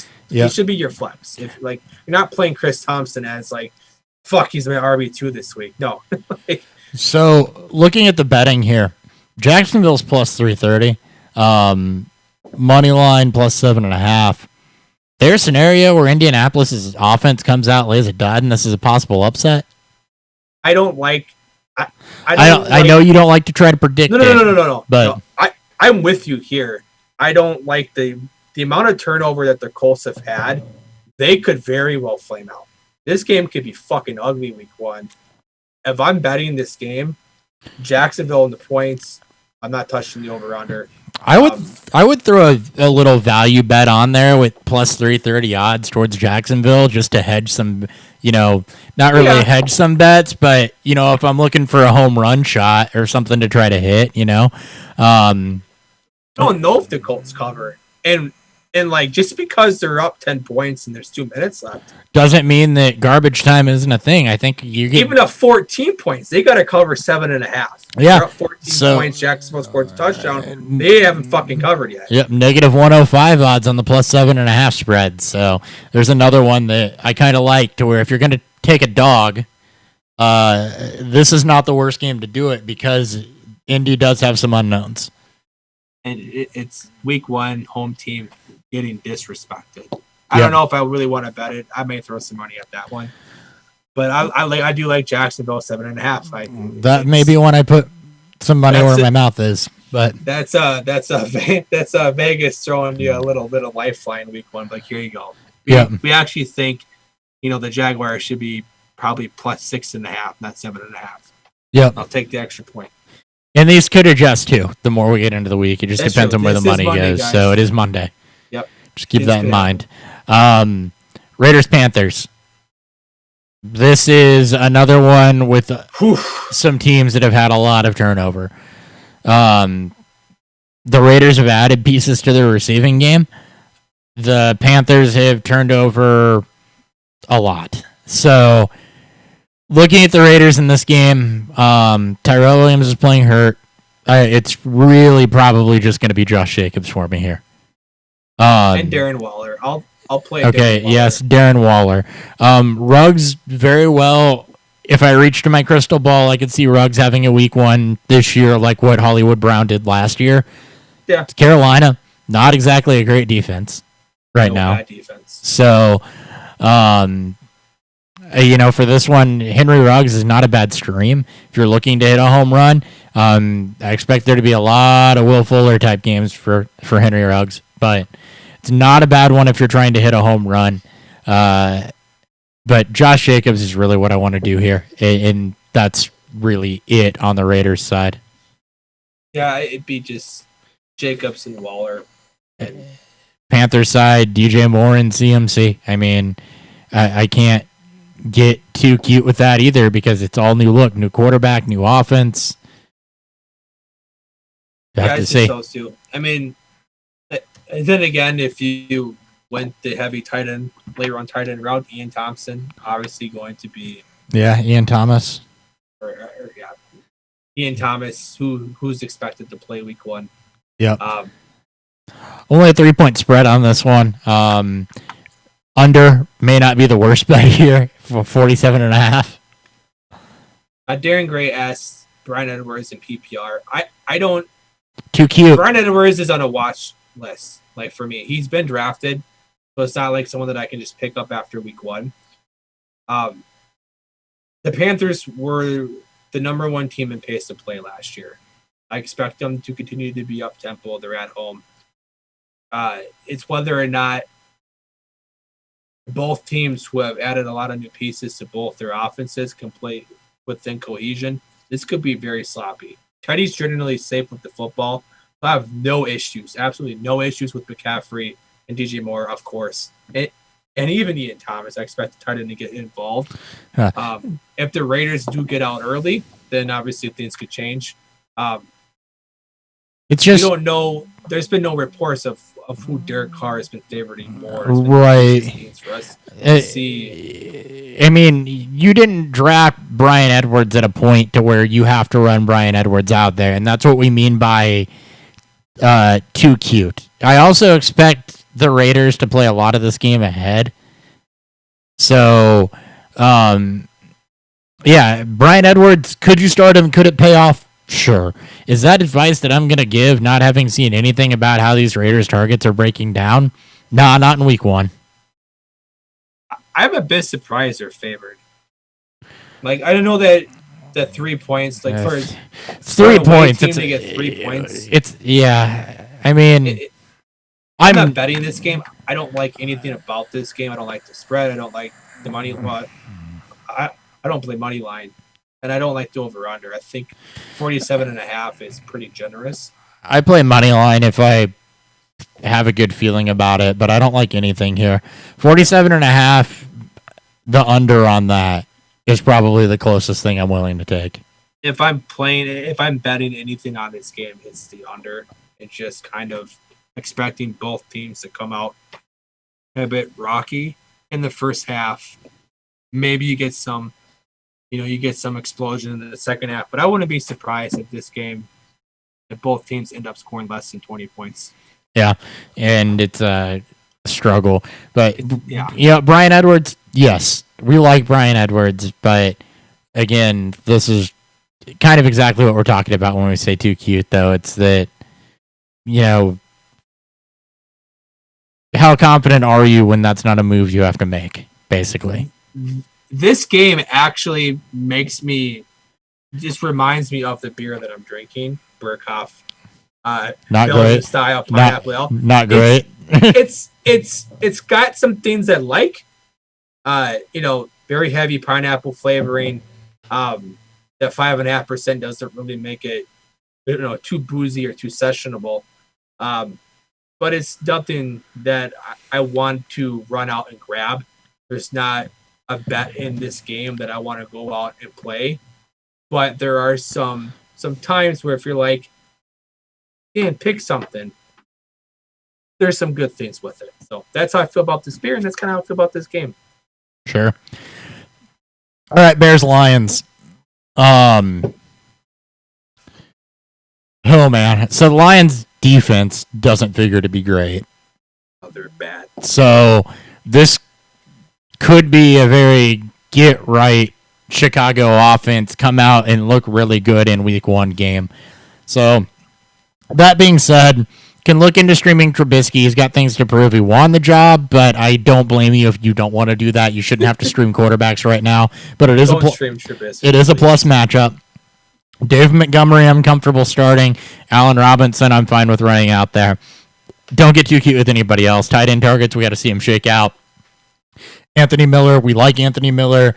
should be your flex. If you're not playing Chris Thompson as he's my RB2 this week. No. So looking at the betting here, Jacksonville's plus 330, money line plus 7.5. Their scenario where Indianapolis's offense comes out, lays a dud, and this is a possible upset. I don't like. I know you don't like to try to predict. No. But I'm with you here. I don't like the amount of turnover that the Colts have had. They could very well flame out. This game could be fucking ugly week 1. If I'm betting this game, Jacksonville and the points, I'm not touching the over/under. I would throw a little value bet on there with plus 330 odds towards Jacksonville just to hedge some, not really hedge some bets, but if I'm looking for a home run shot or something to try to hit, I don't know if the Colts cover. And just because they're up 10 points and there's 2 minutes left doesn't mean that garbage time isn't a thing. I think you get even up 14 points, they got to cover 7.5. Yeah, they're up 14 points. Jacksonville scored a touchdown. They haven't fucking covered yet. Yep, negative 105 odds on the plus 7.5 spread. So there's another one that I kind of like to where if you're going to take a dog, this is not the worst game to do it because Indy does have some unknowns. And it's week 1, home team getting disrespected. I don't know if I really want to bet it. I may throw some money at that one, but I do like Jacksonville 7.5. That may be one I put some money where my mouth is, but that's Vegas throwing you a little bit of lifeline week 1. Like here you go. We actually think the Jaguars should be probably plus 6.5, not 7.5. Yep, I'll take the extra point. And these could adjust too. The more we get into the week, it just depends on where the money goes. Guys. So it is Monday. Yep. Just keep that in mind. Raiders Panthers. This is another one with some teams that have had a lot of turnover. The Raiders have added pieces to their receiving game. The Panthers have turned over a lot. So looking at the Raiders in this game, Tyrell Williams is playing hurt. It's really probably just going to be Josh Jacobs for me here. And Darren Waller. I'll play. Okay, Darren Waller. Yes, Darren Waller. Ruggs very well. If I reached to my crystal ball, I could see Ruggs having a week 1 this year, like what Hollywood Brown did last year. Yeah, Carolina, not exactly a great defense now. Bad defense. So, for this one, Henry Ruggs is not a bad stream. If you're looking to hit a home run, I expect there to be a lot of Will Fuller type games for Henry Ruggs, but it's not a bad one if you're trying to hit a home run. But Josh Jacobs is really what I want to do here, and that's really it on the Raiders side. Yeah, it'd be just Jacobs and Waller. Panthers side, DJ Moore and CMC. I mean, I can't get too cute with that either because it's all new look, new quarterback, new offense. Yeah, I see those too. I mean, then again, if you went the heavy tight end, later on tight end route, Ian Thompson, obviously going to be. Yeah, Ian Thomas. Ian Thomas, who's expected to play week 1. Yep. Only a 3-point spread on this one. Under may not be the worst bet here for 47.5. Darren Gray asks Brian Edwards in PPR. I don't. Too cute. Brian Edwards is on a watch list. Like for me, he's been drafted, so it's not like someone that I can just pick up after week 1. The Panthers were the number 1 team in pace to play last year. I expect them to continue to be up tempo. They're at home. It's whether or not both teams who have added a lot of new pieces to both their offenses can play within cohesion. This could be very sloppy. Teddy's generally safe with the football. I have no issues, absolutely no issues with McCaffrey and DJ Moore, of course. and even Ian Thomas. I expect the tight end to get involved. Huh. If the Raiders do get out early, then obviously things could change. It's We just don't know. There's been no reports of who Derek Carr has been favoring more. It's been Right. games for us to see. I mean, you didn't draft Brian Edwards at a point to where you have to run Brian Edwards out there, and that's what we mean by too cute. I also expect the Raiders to play a lot of this game ahead. So, yeah, Brian Edwards, could you start him? Could it pay off? Sure. Is that advice that I'm going to give, not having seen anything about how these Raiders targets are breaking down? Nah, not in week 1. I'm a bit surprised they're favored. Like, I don't know that 3 points. Like, for It's 3 points. team to get 3 points. It's yeah. I mean, I'm I'm not betting this game. I don't like anything about this game. I don't like the spread. I don't like the money. Well, I don't play money line, and I don't like the over under. I think 47.5 is pretty generous. I play money line if I have a good feeling about it, but I don't like anything here. 47.5, the under on that is probably the closest thing I'm willing to take. If I'm betting anything on this game, it's the under. It's just kind of expecting both teams to come out a bit rocky in the first half. Maybe you get some explosion in the second half, but I wouldn't be surprised if this game, if both teams end up scoring less than 20 points. Yeah, and it's a struggle. But, Yeah. Brian Edwards, yes, we like Brian Edwards, but again, this is kind of exactly what we're talking about when we say too cute, though. It's that, how confident are you when that's not a move you have to make, basically? This game actually just reminds me of the beer that I'm drinking, Burkhoff. Not Belgian great. style pineapple ale. Not great. It's got some things I like. Very heavy pineapple flavoring. That 5.5% doesn't really make it, too boozy or too sessionable. But it's nothing that I want to run out and grab. There's not a bet in this game that I want to go out and play. But there are some times where if you're like, Dan, pick something, there's some good things with it. So that's how I feel about this beer, and that's kind of how I feel about this game. Sure. All right, Bears-Lions. Oh, man. So the Lions' defense doesn't figure to be great. Oh, they're bad. So this could be a very get-right Chicago offense, come out and look really good in week 1 game. So that being said, can look into streaming Trubisky. He's got things to prove. He won the job, but I don't blame you if you don't want to do that. You shouldn't have to stream quarterbacks right now. But it is stream Trubisky. It is a plus matchup. Dave Montgomery, I'm comfortable starting. Allen Robinson, I'm fine with running out there. Don't get too cute with anybody else. Tight end targets, we got to see him shake out. Anthony Miller, we like Anthony Miller.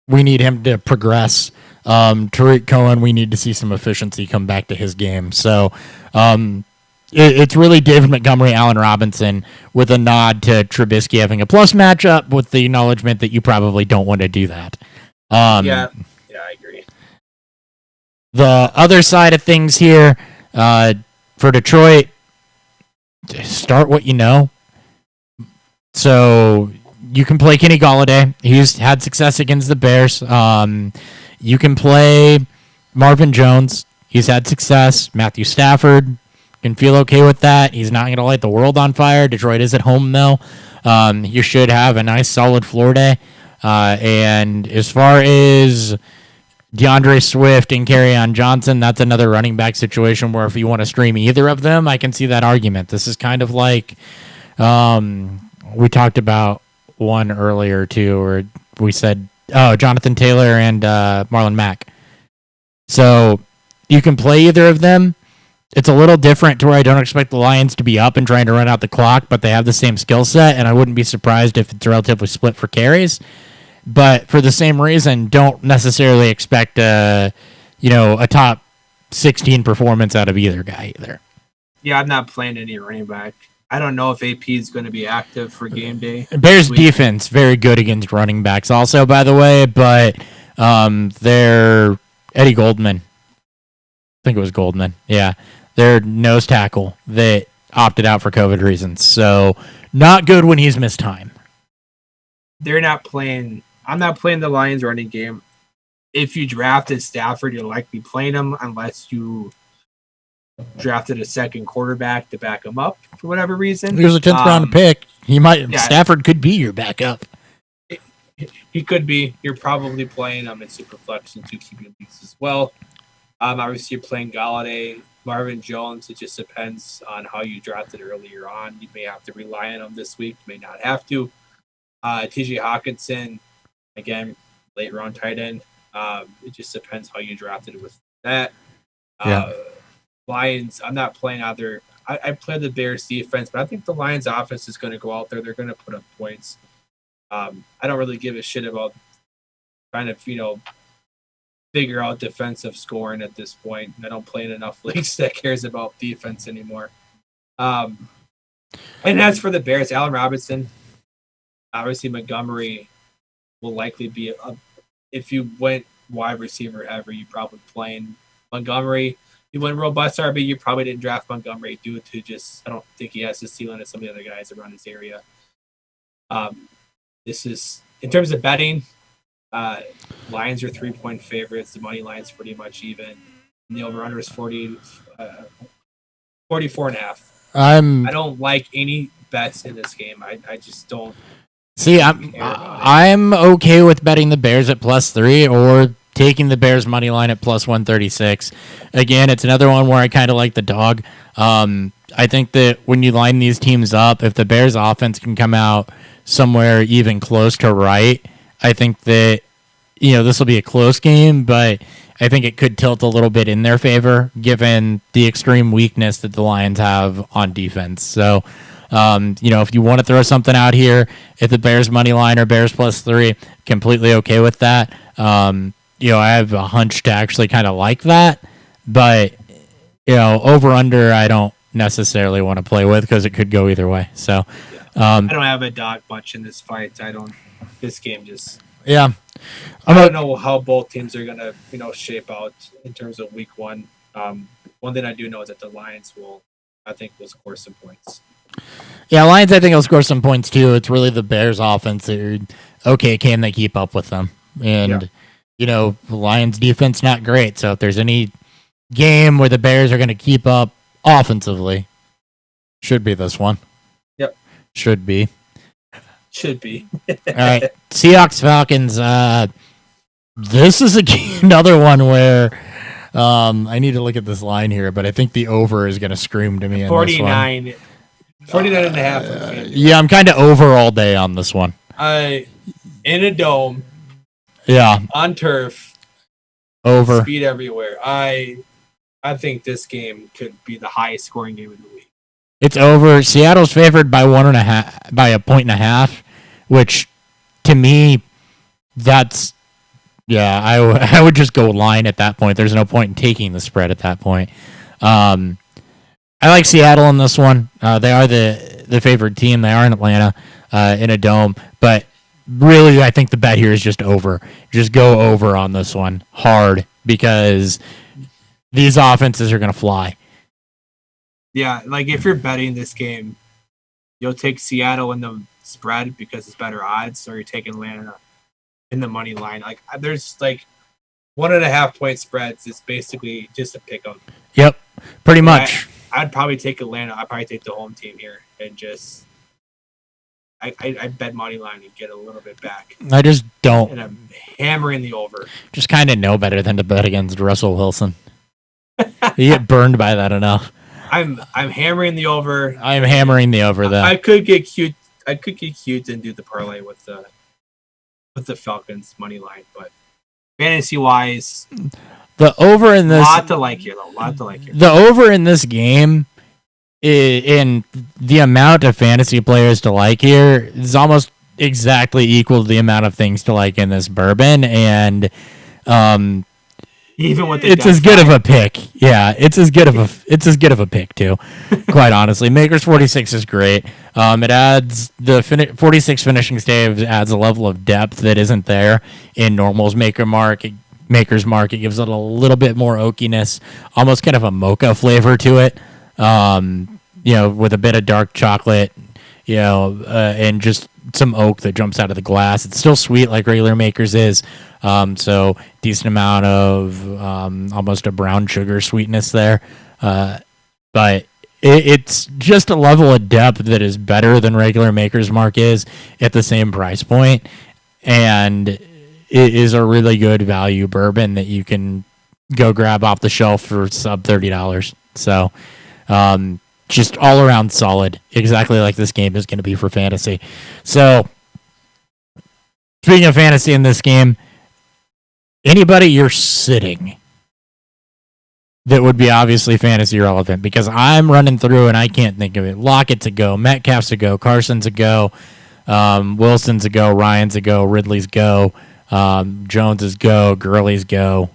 We need him to progress. Tariq Cohen, we need to see some efficiency come back to his game. So it's really David Montgomery, Allen Robinson, with a nod to Trubisky having a plus matchup with the acknowledgement that you probably don't want to do that. Yeah, I agree. The other side of things here, for Detroit, start what you know. So you can play Kenny Golladay. He's had success against the Bears. You can play Marvin Jones. He's had success. Matthew Stafford can feel okay with that. He's not going to light the world on fire. Detroit is at home, though. You should have a nice, solid floor day. And as far as DeAndre Swift and Kerryon Johnson, that's another running back situation where if you want to stream either of them, I can see that argument. This is kind of like we talked about one earlier, too, where we said, Jonathan Taylor and Marlon Mack. So you can play either of them. It's a little different to where I don't expect the Lions to be up and trying to run out the clock, but they have the same skill set, and I wouldn't be surprised if it's relatively split for carries. But for the same reason, don't necessarily expect a top 16 performance out of either guy either. Yeah, I'm not playing any running back I don't know if AP is going to be active for game day. Bears week. defense very good against running backs, also by the way, but they're Eddie Goldman. I think it was Goldman. Yeah, their nose tackle that opted out for COVID reasons. So not good when he's missed time. They're not playing. I'm not playing the Lions running game. If you drafted Stafford, you're likely playing him unless you drafted a second quarterback to back him up for whatever reason. He was a 10th round pick. He might. Yeah. Stafford could be your backup. He could be. You're probably playing him in Superflex and 2 QB leagues as well. Obviously, you're playing Galladay, Marvin Jones. It just depends on how you drafted earlier on. You may have to rely on him this week. You may not have to. TJ Hawkinson, again, late round tight end. It just depends how you drafted with that. Lions, I'm not playing either. I play the Bears defense, but I think the Lions offense is going to go out there. They're going to put up points. I don't really give a shit about trying to, figure out defensive scoring at this point. I don't play in enough leagues that cares about defense anymore. And as for the Bears, Allen Robinson, obviously Montgomery will likely be if you went wide receiver ever, you're probably playing Montgomery. You went robust RB, you probably didn't draft Montgomery due to I don't think he has the ceiling as some of the other guys around his area. This is, in terms of betting, Lions are 3-point favorites. The money line's pretty much even. And the over-under is 44.5. I don't like any bets in this game. I just don't. See, I'm okay with betting the Bears at +3 or taking the Bears money line at +136. Again, it's another one where I kind of like the dog. I think that when you line these teams up, if the Bears offense can come out somewhere even close to right, I think that this will be a close game, but I think it could tilt a little bit in their favor given the extreme weakness that the Lions have on defense. So, if you want to throw something out here, if the Bears money line or Bears +3, completely okay with that. I have a hunch to actually kind of like that, but over under I don't necessarily want to play with because it could go either way. So, I don't have a dog much in this fight. This game just. Yeah. I don't know how both teams are gonna, shape out in terms of week one. One thing I do know is that the Lions will score some points. Yeah, Lions I think will score some points too. It's really the Bears offense. Okay, can they keep up with them? And the Lions defense not great. So if there's any game where the Bears are going to keep up offensively, should be this one. Yep. Should be. Should be. All right, Seahawks Falcons. This is another one where I need to look at this line here, but I think the over is going to scream to me. 49. 49.5. Yeah, I'm kind of over all day on this one. In a dome. Yeah. On turf. Over. Speed everywhere. I think this game could be the highest scoring game of the week. It's over. Seattle's favored by 1.5, which to me, that's I would just go line at that point. There's no point in taking the spread at that point. I like Seattle in this one. They are the favored team. They are in Atlanta in a dome, but really, I think the bet here is just over. Just go over on this one hard because these offenses are going to fly. Yeah, like if you're betting this game, you'll take Seattle in the spread because it's better odds, or you're taking Atlanta in the money line. Like there's 1.5 point spreads. It's basically just a pick 'em. Yep, pretty much. I'd probably take Atlanta. I'd probably take the home team here and just I bet money line and get a little bit back. I just don't. And I'm hammering the over. Just kind of know better than to bet against Russell Wilson. You get burned by that enough. I'm hammering the over. I'm hammering the over though. I could get cute. I could get cute and do the parlay with the Falcons money line, but fantasy wise, the over in this lot to like here though. Lot to like here. The over in this game, in the amount of fantasy players to like here, is almost exactly equal to the amount of things to like in this bourbon, and Even with the it's as good of a pick. Yeah, it's as good of a pick too. Quite honestly, Maker's 46 is great. It adds the 46 finishing stave adds a level of depth that isn't there in Normal's Maker's Mark. It gives it a little bit more oakiness, almost kind of a mocha flavor to it. With a bit of dark chocolate, and just some oak that jumps out of the glass. It's still sweet like regular Maker's is. So decent amount of almost a brown sugar sweetness there. But it's just a level of depth that is better than regular Maker's Mark is at the same price point. And it is a really good value bourbon that you can go grab off the shelf for sub $30. So just all around solid, exactly like this game is going to be for fantasy. So speaking of fantasy in this game, anybody you're sitting that would be obviously fantasy relevant, because I'm running through and I can't think of it. Lockett's a go, Metcalf's a go, Carson's a go, Wilson's a go, Ryan's a go, Ridley's go, Jones is go, Gurley's go.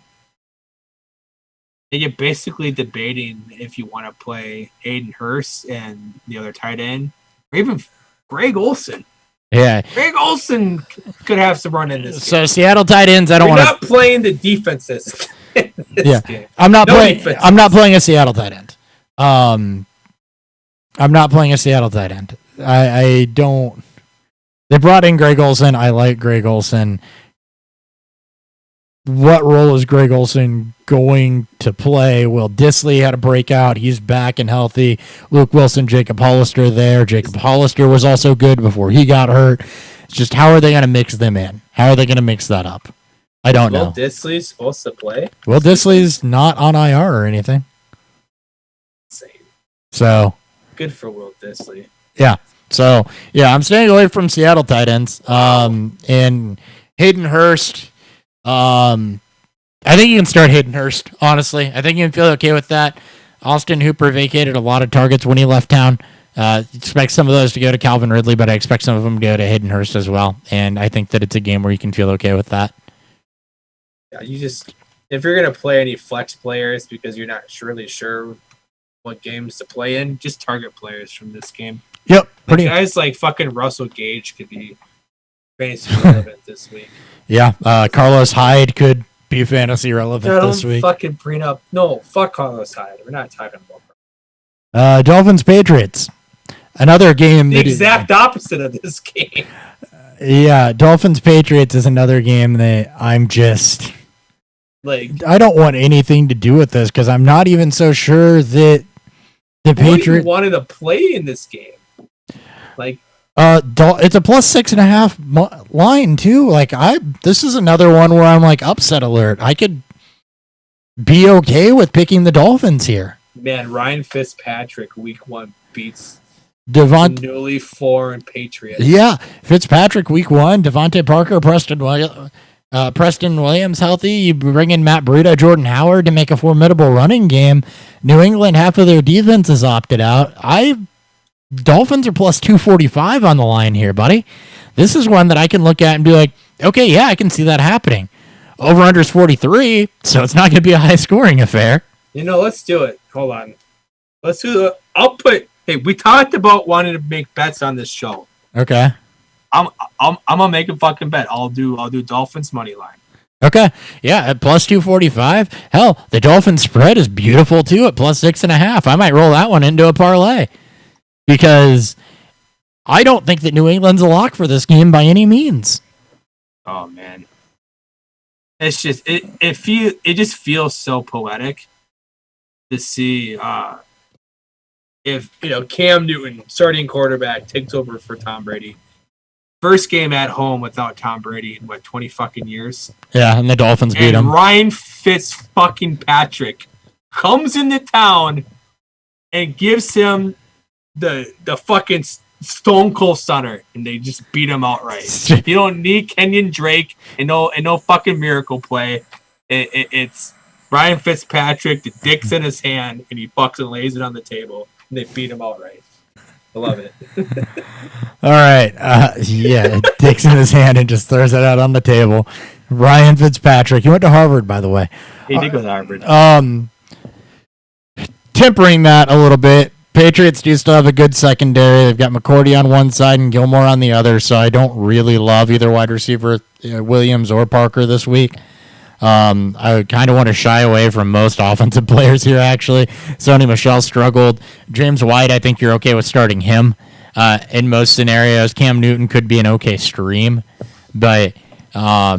You're basically debating if you want to play Aiden Hurst and the other tight end, or even Greg Olsen. Yeah, Greg Olsen could have some run in this. So Seattle tight ends, I don't want to. Not playing the defenses. Game. I'm not playing a Seattle tight end. I'm not playing a Seattle tight end. I don't. They brought in Greg Olsen. I like Greg Olsen. What role is Greg Olsen going to play? Will Dissly had a breakout. He's back and healthy. Luke Wilson, Jacob Hollister there. Jacob Hollister was also good before he got hurt. It's just, how are they going to mix them in? How are they going to mix that up? I don't know. Will Dissly's supposed to play? Will Dissly's not on IR or anything. Same. So good for Will Dissly. Yeah. So yeah, I'm staying away from Seattle tight ends. And Hayden Hurst. I think you can start Hayden Hurst, honestly. I think you can feel okay with that. Austin Hooper vacated a lot of targets when he left town. Expect some of those to go to Calvin Ridley, but I expect some of them to go to Hayden Hurst as well. And I think that it's a game where you can feel okay with that. Yeah, if you're going to play any flex players because you're not really sure what games to play in, just target players from this game. Yep. Guys like fucking Russell Gage could be fantasy relevant this week. Yeah, Carlos Hyde could be fantasy relevant this week. Fucking bring up. No, fuck Carlos Hyde. We're not talking about Dolphins Patriots. Another game. The exact opposite of this game. Yeah, Dolphins Patriots is another game that I'm just I don't want anything to do with this because I'm not even so sure that the Patriots wanted to play in this game. It's a plus 6.5 line too. This is another one where I'm upset alert. I could be okay with picking the Dolphins here. Man, Ryan Fitzpatrick week 1 beats Devontae newly foreign Patriots. Yeah, Fitzpatrick week 1. Devontae Parker, Preston Williams healthy. You bring in Matt Breida, Jordan Howard to make a formidable running game. New England, half of their defense is opted out. Dolphins are plus 245 on the line here, buddy. This is one that I can look at and be like, okay, yeah, I can see that happening. Over-under is 43, so it's not going to be a high-scoring affair. Let's do it. Hold on. Let's do it. Hey, we talked about wanting to make bets on this show. Okay. I'm gonna make a fucking bet. I'll do Dolphins money line. Okay. Yeah, at plus 245. Hell, the Dolphins spread is beautiful too at plus 6.5. I might roll that one into a parlay. Because I don't think that New England's a lock for this game by any means. Oh man, it's just it just feels so poetic to see if Cam Newton, starting quarterback, takes over for Tom Brady. First game at home without Tom Brady in 20 fucking years. Yeah, and the Dolphins beat him. Ryan Fitzpatrick comes into town and gives him the fucking Stone Cold Stunner, and they just beat him outright. You don't need Kenyon Drake and no fucking miracle play. It's Ryan Fitzpatrick, the dick's in his hand, and he fucking lays it on the table, and they beat him outright. I love it. All right. Yeah, dick's in his hand and just throws it out on the table. Ryan Fitzpatrick. He went to Harvard, by the way. He did go to Harvard. Tempering that a little bit, Patriots do still have a good secondary. They've got McCourty on one side and Gilmore on the other, so I don't really love either wide receiver, Williams or Parker, this week. I kind of want to shy away from most offensive players here, actually. Sony Michel struggled. James White, I think you're okay with starting him in most scenarios. Cam Newton could be an okay stream, but I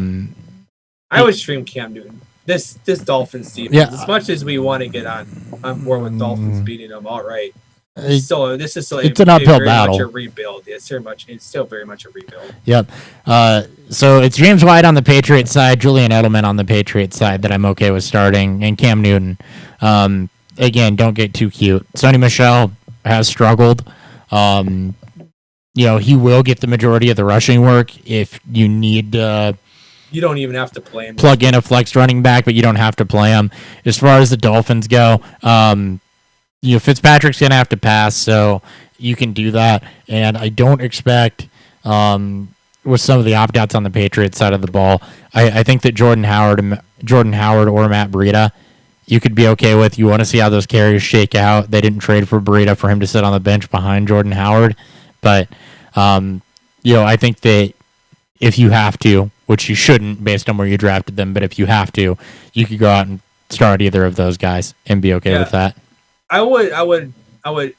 would stream Cam Newton. This Dolphins team, as much as we want to get on board with Dolphins beating them, all right. It's an uphill battle. Much a rebuild. It's still very much a rebuild. Yep. So it's James White on the Patriots side, Julian Edelman on the Patriots side that I'm okay with starting, and Cam Newton. Again, don't get too cute. Sony Michel has struggled. He will get the majority of the rushing work if you need. You don't even have to play him. Plug in a flex running back, but you don't have to play him. As far as the Dolphins go, Fitzpatrick's going to have to pass, so you can do that. And I don't expect, with some of the opt-outs on the Patriots side of the ball, I think that Jordan Howard or Matt Breida, you could be okay with. You want to see how those carries shake out. They didn't trade for Breida for him to sit on the bench behind Jordan Howard. But, I think that if you have to, which you shouldn't based on where you drafted them, but if you have to, you could go out and start either of those guys and be okay with that. I would. I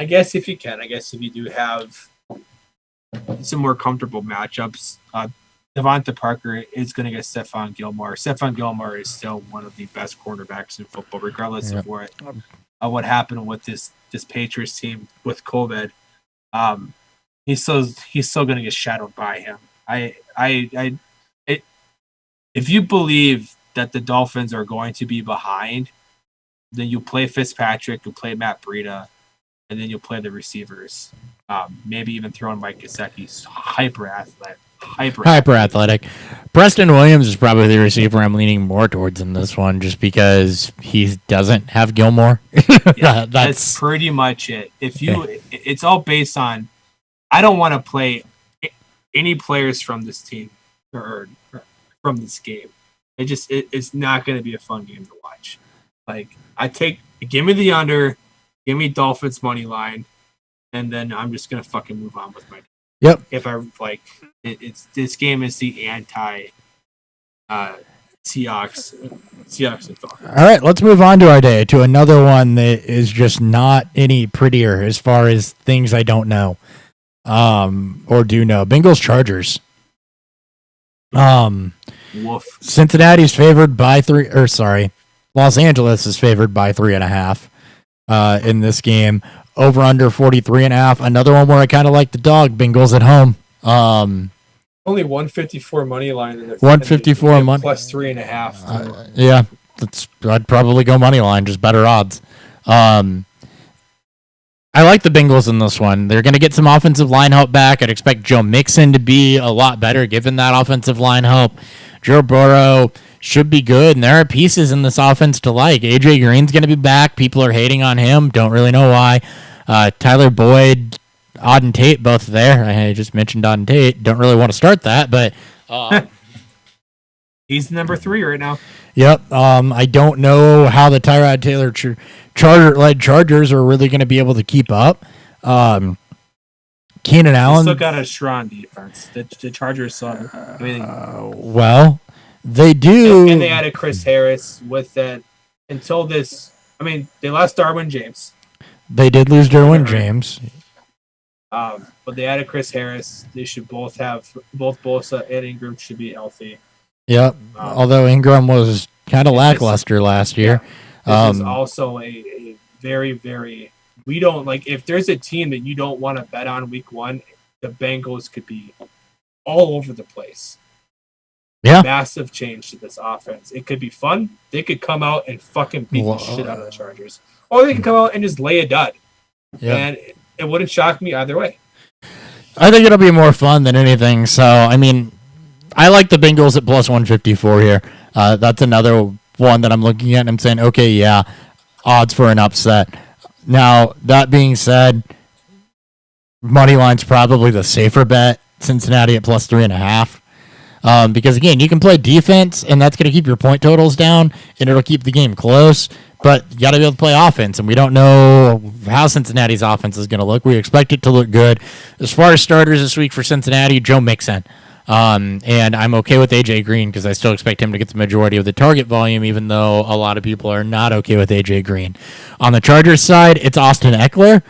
guess if you can. I guess if you do have some more comfortable matchups, Devonta Parker is going to get Stephon Gilmore. Stephon Gilmore is still one of the best cornerbacks in football, regardless of what happened with this Patriots team with COVID. He's still going to get shadowed by him. If you believe that the Dolphins are going to be behind, then you play Fitzpatrick, you play Matt Breida, and then you play the receivers. Maybe even throw in Mike Gesicki. Hyper athletic. Preston Williams is probably the receiver I'm leaning more towards in this one, just because he doesn't have Gilmore. Yeah, that's pretty much it. It's all based on. I don't want to play any players from this team or from this game. It's not going to be a fun game to watch. Give me the under, give me Dolphins money line, and then I'm just going to fucking move on with my. Yep. If I this game is the anti Seahawks and Falcons. All right, let's move on to our day to another one that is just not any prettier as far as things I don't know. Or do know. Bengals Chargers. Woof. Cincinnati's favored by 3, or sorry, Los Angeles is favored by 3.5 in this game. Over under 43.5. Another one where I kind of like the dog. Bengals at home. Only 154 money line. 154 money plus 3.5. Yeah, I'd probably go money line, just better odds. I like the Bengals in this one. They're going to get some offensive line help back. I'd expect Joe Mixon to be a lot better given that offensive line help. Joe Burrow should be good, and there are pieces in this offense to like. AJ Green's going to be back. People are hating on him. Don't really know why. Tyler Boyd, Auden Tate, both there. I just mentioned Auden Tate. Don't really want to start that, but he's number 3 right now. Yep. I don't know how the Tyrod Taylor Charger-led Chargers are really going to be able to keep up. Keenan Allen still got a strong defense. The Chargers saw. Well, they do, and they added Chris Harris with that. Until this, they lost Darwin James. They did lose Derwin James. But they added Chris Harris. They should both Bosa and Ingram should be healthy. Yep. Although Ingram was kind of lackluster last year. This is also a very, very. We don't if there's a team that you don't want to bet on week 1, the Bengals could be all over the place. Yeah. Massive change to this offense. It could be fun. They could come out and fucking beat the shit out of the Chargers. Or they could come out and just lay a dud. Yeah. And it wouldn't shock me either way. I think it'll be more fun than anything. So, I like the Bengals at plus 154 here. That's another one that I'm looking at and I'm saying, okay, yeah, odds for an upset. Now, that being said, money line's probably the safer bet. Cincinnati at plus 3.5. Because again, you can play defense, and that's going to keep your point totals down, and it'll keep the game close. But you got to be able to play offense, and we don't know how Cincinnati's offense is going to look. We expect it to look good. As far as starters this week for Cincinnati, Joe Mixon. And I'm okay with AJ Green because I still expect him to get the majority of the target volume, even though a lot of people are not okay with AJ Green. On the Chargers side, it's Austin Eckler.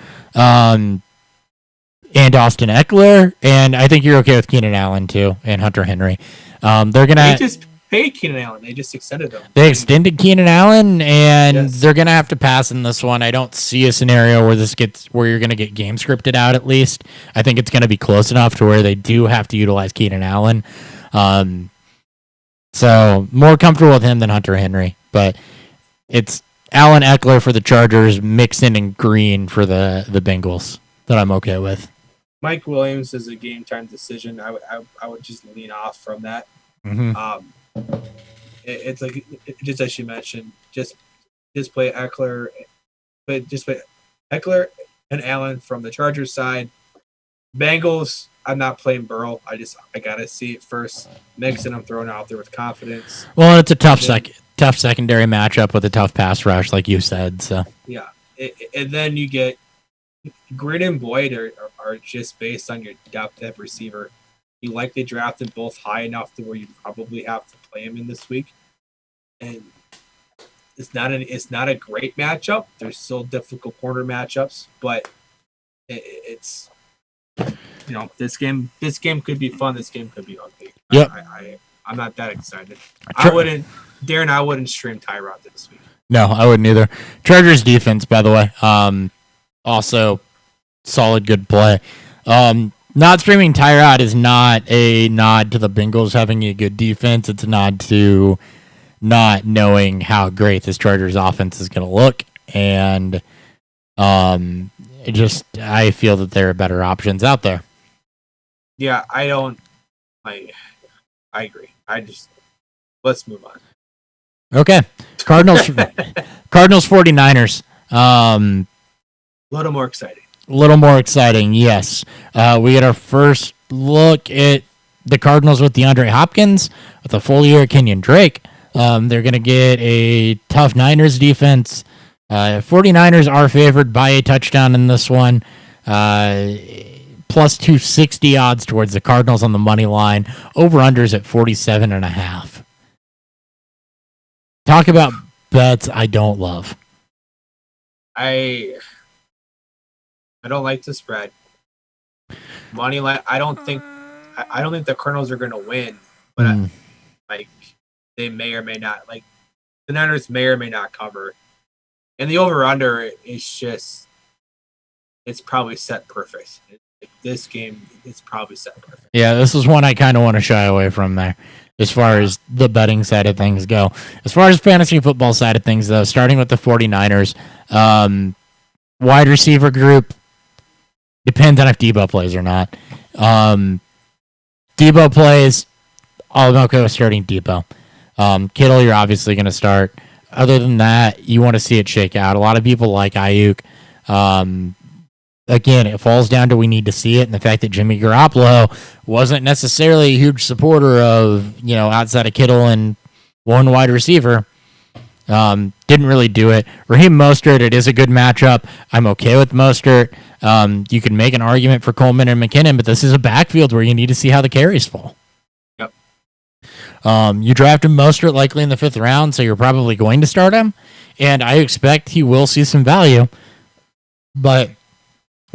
And Austin Eckler, and I think you're okay with Keenan Allen too, and Hunter Henry. They're gonna. They just paid Keenan Allen. They just extended him. They extended Keenan Allen, and Yes. they're gonna have to pass in this one. I don't see a scenario where you're gonna get game scripted out. At least I think it's gonna be close enough to where they do have to utilize Keenan Allen. So more comfortable with him than Hunter Henry, but it's Allen, Eckler for the Chargers, Mixon and Green for the Bengals that I'm okay with. Mike Williams is a game time decision. I would just lean off from that. Mm-hmm. It's like just as you mentioned, just play Eckler, but just play Eckler and Allen from the Chargers side. Bengals, I'm not playing Burrow. I gotta see it first. Mixon, I'm throwing out there with confidence. Well, it's a tough secondary matchup with a tough pass rush, like you said. So Yeah, and then you get Green and Boyd are just based on your depth at receiver. You likely drafted both high enough to where you probably have to play them in this week, and it's not a great matchup. There's still difficult corner matchups, but it's this game could be fun. This game could be ugly. Yep. I'm not that excited. I wouldn't stream Tyrod this week. no, I wouldn't either. Chargers defense, by the way, also solid, good play. Not streaming Tyrod is not a nod to the Bengals having a good defense. It's a nod to not knowing how great this Chargers offense is going to look, and I feel that there are better options out there. Yeah, I agree. Let's move on. Okay. Cardinals 49ers. A little more exciting. A little more exciting, yes. We get our first look at the Cardinals with DeAndre Hopkins, with a full year of Kenyon Drake. They're going to get a tough Niners defense. 49ers are favored by a touchdown in this one. Plus 260 odds towards the Cardinals on the money line. Over-unders at 47.5. Talk about bets I don't love. I don't like the spread. Money line. I don't think the Cardinals are going to win, but they may or may not. Like the Niners may or may not cover, and the over/under is it's probably set perfect. This game is probably set perfect. Yeah, this is one I kind of want to shy away from there, as far as the betting side of things go. As far as fantasy football side of things, though, starting with the 49ers, wide receiver group. Depends on if Debo plays or not. Debo plays. I'm okay with starting Debo. Kittle, you're obviously going to start. Other than that, you want to see it shake out. A lot of people like Ayuk. Again, it falls down to we need to see it, and the fact that Jimmy Garoppolo wasn't necessarily a huge supporter of, outside of Kittle and one wide receiver. Didn't really do it. Raheem Mostert, it is a good matchup. I'm okay with Mostert. You can make an argument for Coleman and McKinnon, but this is a backfield where you need to see how the carries fall. Yep. You drafted Mostert likely in the 5th round, so you're probably going to start him, and I expect he will see some value, but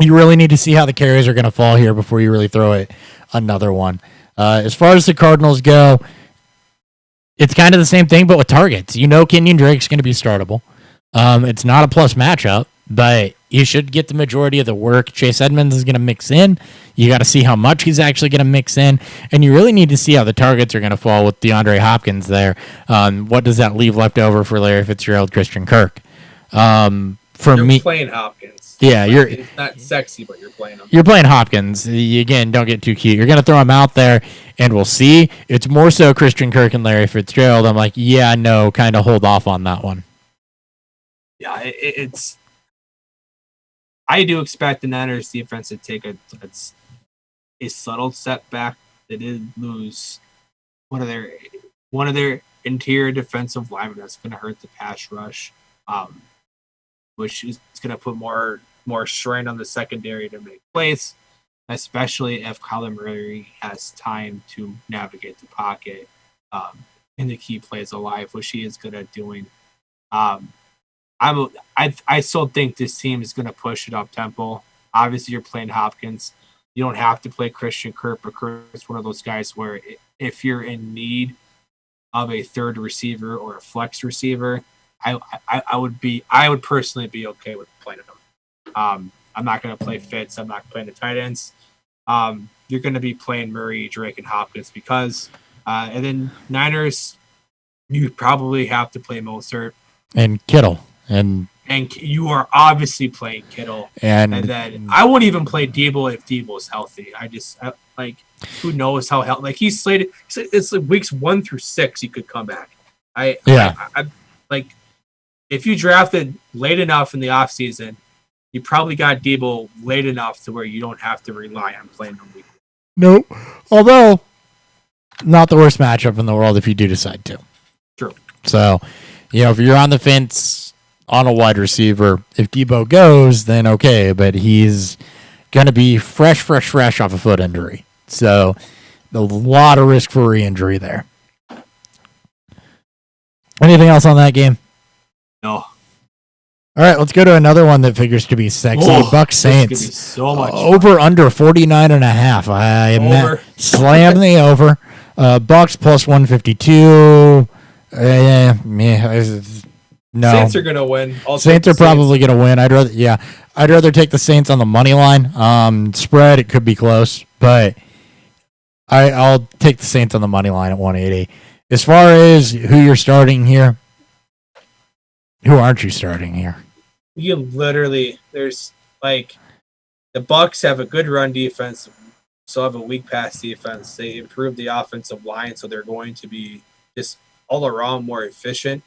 you really need to see how the carries are going to fall here before you really throw it another one. As far as the Cardinals go, it's kind of the same thing, but with targets. Kenyon Drake's going to be startable. It's not a plus matchup, but you should get the majority of the work. Chase Edmonds is going to mix in. You got to see how much he's actually going to mix in, and you really need to see how the targets are going to fall with DeAndre Hopkins there. What does that leave left over for Larry Fitzgerald, Christian Kirk? You're playing Hopkins. Yeah, it's not sexy, but you're playing him. You're playing Hopkins. Again, don't get too cute. You're going to throw him out there, and we'll see. It's more so Christian Kirk and Larry Fitzgerald. I'm like, yeah, no, kind of hold off on that one. Yeah, it's. I do expect the Niners defense to take a subtle setback. They did lose one of their interior defensive linemen that's going to hurt the pass rush, which is going to put more strain on the secondary to make plays, especially if Kyler Murray has time to navigate the pocket and to keep plays alive, which he is good at doing. I still think this team is going to push it up tempo. Obviously, you're playing Hopkins. You don't have to play Christian Kirk, but Kirk's one of those guys where if you're in need of a third receiver or a flex receiver, I would personally be okay with playing him. I'm not going to play Fitz. I'm not playing the tight ends. You're going to be playing Murray, Drake, and Hopkins because, and then Niners, you probably have to play Mostert and Kittle, and you are obviously playing Kittle, and then I won't even play Debo if Debo's healthy. Like, who knows how healthy? Like, he's slated. It's like weeks 1 through 6 he could come back. I like if you drafted late enough in the offseason, you probably got Debo late enough to where you don't have to rely on playing him weekly. Nope. Although, not the worst matchup in the world if you do decide to. True. So, if you're on the fence on a wide receiver, if Debo goes, then okay, but he's going to be fresh off a foot injury. So, a lot of risk for re-injury there. Anything else on that game? No. All right, let's go to another one that figures to be sexy. Bucs Saints. So much over under 49.5. I slam the over. Bucs plus 152. No. Saints are gonna win. Saints are probably gonna win. I'd rather take the Saints on the money line. Spread, it could be close, but I'll take the Saints on the money line at 180. As far as who you're starting here, who aren't you starting here? You literally, there's like the Bucs have a good run defense, so have a weak pass defense. They improved the offensive line, so they're going to be just all around more efficient.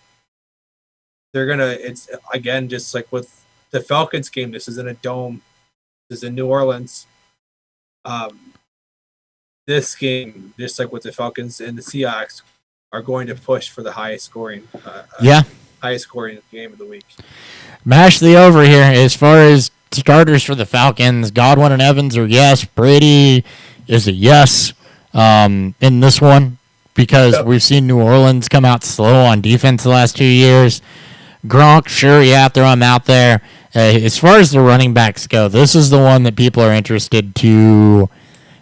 It's again just like with the Falcons game. This is in a dome. This is in New Orleans. This game, just like with the Falcons and the Seahawks, are going to push for the highest scoring. Highest scoring game of the week. Mash the over here. As far as starters for the Falcons, Godwin and Evans are yes. Brady is a yes in this one because we've seen New Orleans come out slow on defense the last 2 years. Gronk, sure, throw him out there. As far as the running backs go, this is the one that people are interested to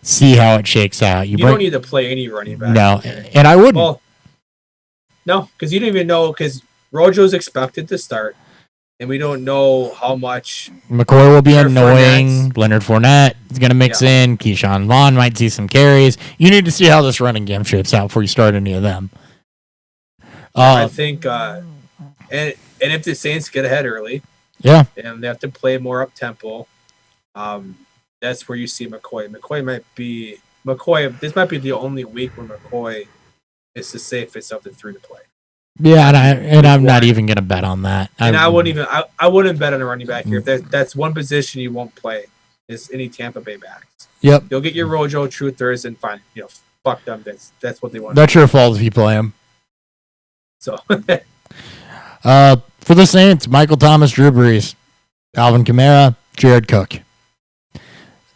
see how it shakes out. You don't need to play any running back. No, and I wouldn't. Well, no, because you don't even know, because Rojo's expected to start, and we don't know how much. McCoy will be annoying. Leonard Fournette is going to mix in. Keyshawn Vaughn might see some carries. You need to see how this running game shapes out before you start any of them. I think, and if the Saints get ahead early, and they have to play more up tempo, that's where you see McCoy. This might be the only week where McCoy is the safest of the three to play. Yeah, and I'm not even going to bet on that. And I wouldn't bet on a running back here. If that's one position you won't play is any Tampa Bay backs. Yep. You'll get your Rojo, truthers, and fine. Fuck them. That's what they want. That's your fault if you play him. So. For the Saints, Michael Thomas, Drew Brees, Alvin Kamara, Jared Cook.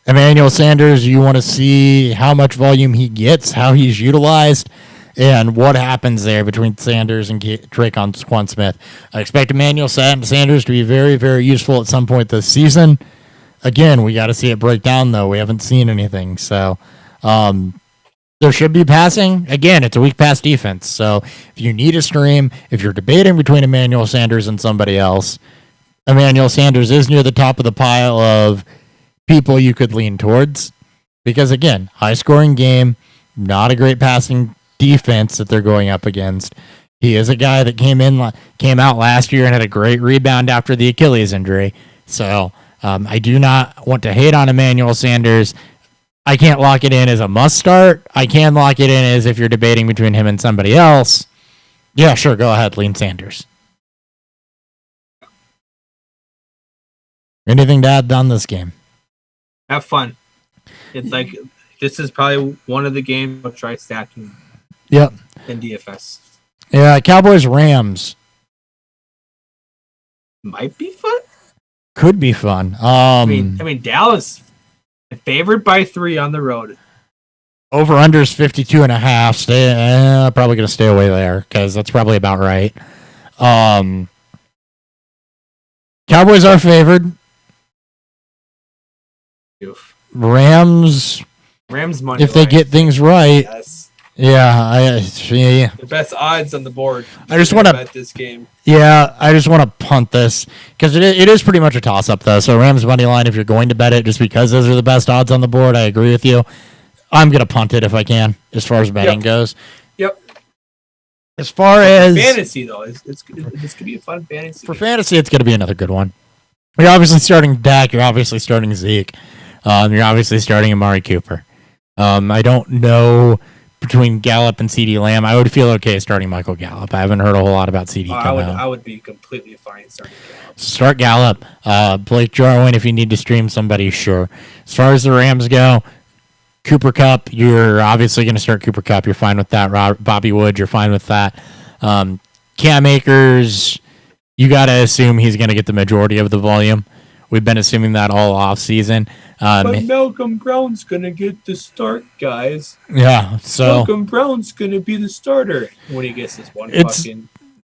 Emmanuel Sanders, you want to see how much volume he gets, how he's utilized, and what happens there between Sanders and Drake on Quan Smith. I expect Emmanuel Sanders to be very, very useful at some point this season. Again, we got to see it break down, though. We haven't seen anything. So there should be passing. Again, it's a weak pass defense. So if you need a stream, if you're debating between Emmanuel Sanders and somebody else, Emmanuel Sanders is near the top of the pile of people you could lean towards. Because, again, high-scoring game, not a great passing defense that they're going up against. He is a guy that came out last year and had a great rebound after the Achilles injury. So I do not want to hate on Emmanuel Sanders. I can't lock it in as a must start. I can lock it in as if you're debating between him and somebody else. Yeah, sure, go ahead, lean Sanders. Anything to add on this game? Have fun. It's like this is probably one of the games I'll try stacking. Yep. in DFS. Yeah, Cowboys Rams Might be fun. could be fun. I mean, Dallas favored by 3 on the road. Over under is 52.5. Probably going to stay away there because that's probably about right. Cowboys are favored. Oof. Rams, Money if they line. get things right, Yes. yeah, The best odds on the board. I just wanna- bet this game. I just want to punt this because it is pretty much a toss up though. So Rams money line, if you're going to bet it, just because those are the best odds on the board, I agree with you. I'm gonna punt it if I can, as far as betting goes. Yep. As far as Fantasy though, this could be a fun fantasy. for fantasy, it's gonna be another good one. You're obviously starting Dak. You're obviously starting Zeke. You're obviously starting Amari Cooper. I don't know between Gallup and CeeDee Lamb. I would feel okay starting Michael Gallup. I haven't heard a whole lot about CeeDee come out. I would be completely fine starting Gallup. Start Gallup. Blake Jarwin, if you need to stream somebody, sure. As far as the Rams go, Cooper Kupp, you're obviously going to start Cooper Kupp. You're fine with that. Bobby Wood, you're fine with that. Cam Akers, you got to assume he's going to get the majority of the volume. We've been assuming that all off season. But Malcolm Brown's gonna get the start, guys. Yeah, so Malcolm Brown's gonna be the starter when he gets this one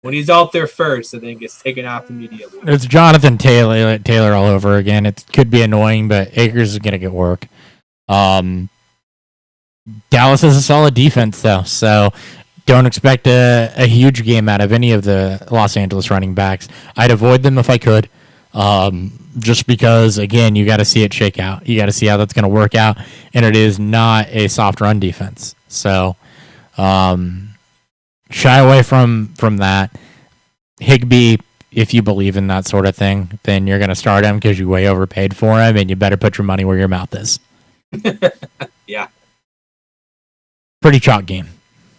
when he's out there first and then gets taken off immediately. it's Jonathan Taylor all over again. It could be annoying, but Akers is gonna get work. Dallas has a solid defense though, so don't expect a huge game out of any of the Los Angeles running backs. I'd avoid them if I could. Just because, again, you got to see it shake out. You got to see how that's going to work out, and it is not a soft run defense. So, shy away from that. Higbee, if you believe in that sort of thing, then you're going to start him because you way overpaid for him, and you better put your money where your mouth is. Yeah. Pretty chalk game.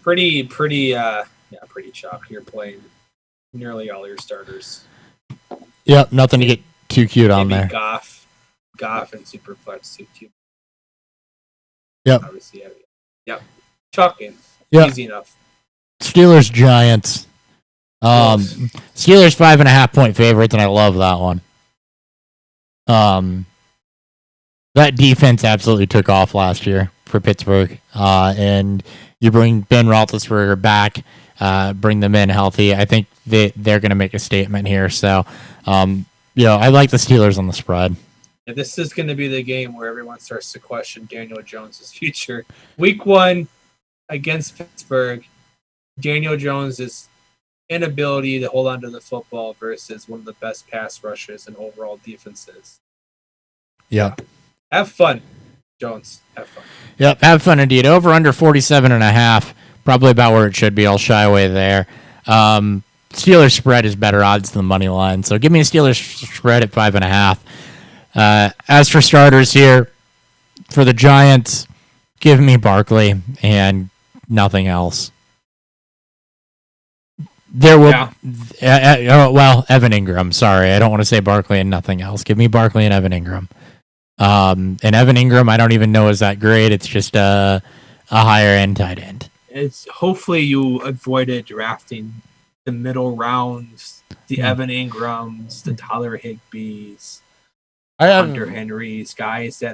Pretty chalk. You're playing nearly all your starters. Yep, nothing to get too cute on Maybe there. Goff and Superflex too. Yep. Obviously, yep. Chalk game. Yep. Easy enough. Steelers Giants. Steelers 5.5 point favorites, and I love that one. That defense absolutely took off last year for Pittsburgh, and you bring Ben Roethlisberger back, bring them in healthy. I think they're going to make a statement here. So, I like the Steelers on the spread. Yeah, this is going to be the game where everyone starts to question Daniel Jones' future. Week 1 against Pittsburgh, Daniel Jones' inability to hold on to the football versus one of the best pass rushers and overall defenses. Yep. Have fun, Jones. Have fun. Yep, have fun indeed. Over under 47.5, probably about where it should be. I'll shy away there. Steelers spread is better odds than the money line, so give me a Steelers spread at 5.5. As for starters here, for the Giants, give me Barkley and nothing else. There will, Evan Ingram. Sorry, I don't want to say Barkley and nothing else. Give me Barkley and Evan Ingram. And Evan Ingram, I don't even know is that great. It's just a higher end tight end. It's hopefully you avoided drafting the middle rounds, the Evan Ingrams, the Tyler Higbees, Hunter Henrys, guys that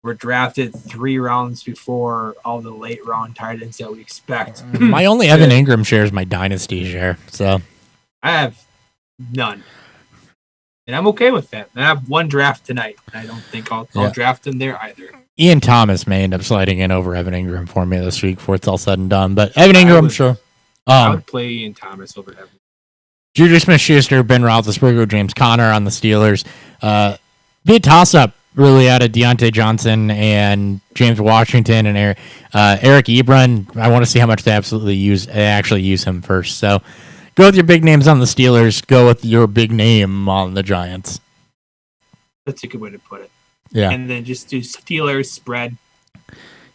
were drafted 3 rounds before all the late round tight ends that we expect. My only Evan Ingram share is my dynasty share, so I have none. And I'm okay with that. I have 1 draft tonight. I don't think I'll draft him there either. Ian Thomas may end up sliding in over Evan Ingram for me this week before it's all said and done. But Evan Ingram, sure. I would play Ian Thomas over Evan. Juju Smith-Schuster, Ben Roethlisberger, James Conner on the Steelers. Be a toss-up, really, out of Deontay Johnson and James Washington and Eric Ebron. I want to see how much they actually use him first. So go with your big names on the Steelers. Go with your big name on the Giants. That's a good way to put it. Yeah. And then just do Steelers spread.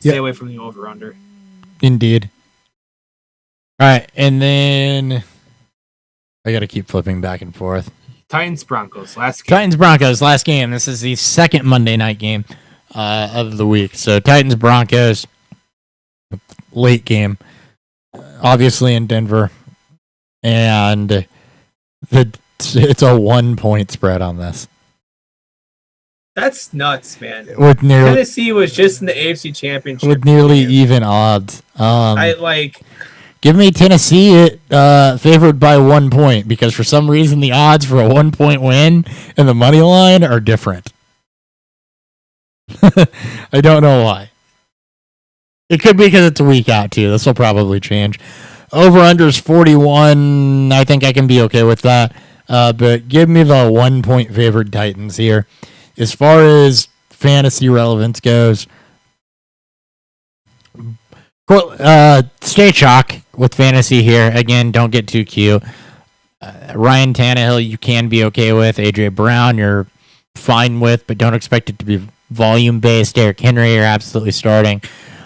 Stay away from the over-under. Indeed. All right, and then I got to keep flipping back and forth. Titans-Broncos, last game. Titans-Broncos, last game. This is the second Monday night game of the week. So Titans-Broncos, late game, obviously in Denver, and it's a 1 point spread on this. That's nuts, man. With nearly Tennessee was just in the AFC Championship. with nearly even odds. I like. Give me Tennessee favored by 1 point because for some reason the odds for a 1 point win and the money line are different. I don't know why. It could be because it's a week out too. This will probably change. Over under is 41. I think I can be okay with that. But give me the 1 point favored Titans here. As far as fantasy relevance goes, stay chalk with fantasy here. Again, don't get too cute. Ryan Tannehill, you can be okay with. AJ Brown, you're fine with, but don't expect it to be volume based. Derrick Henry, you're absolutely starting.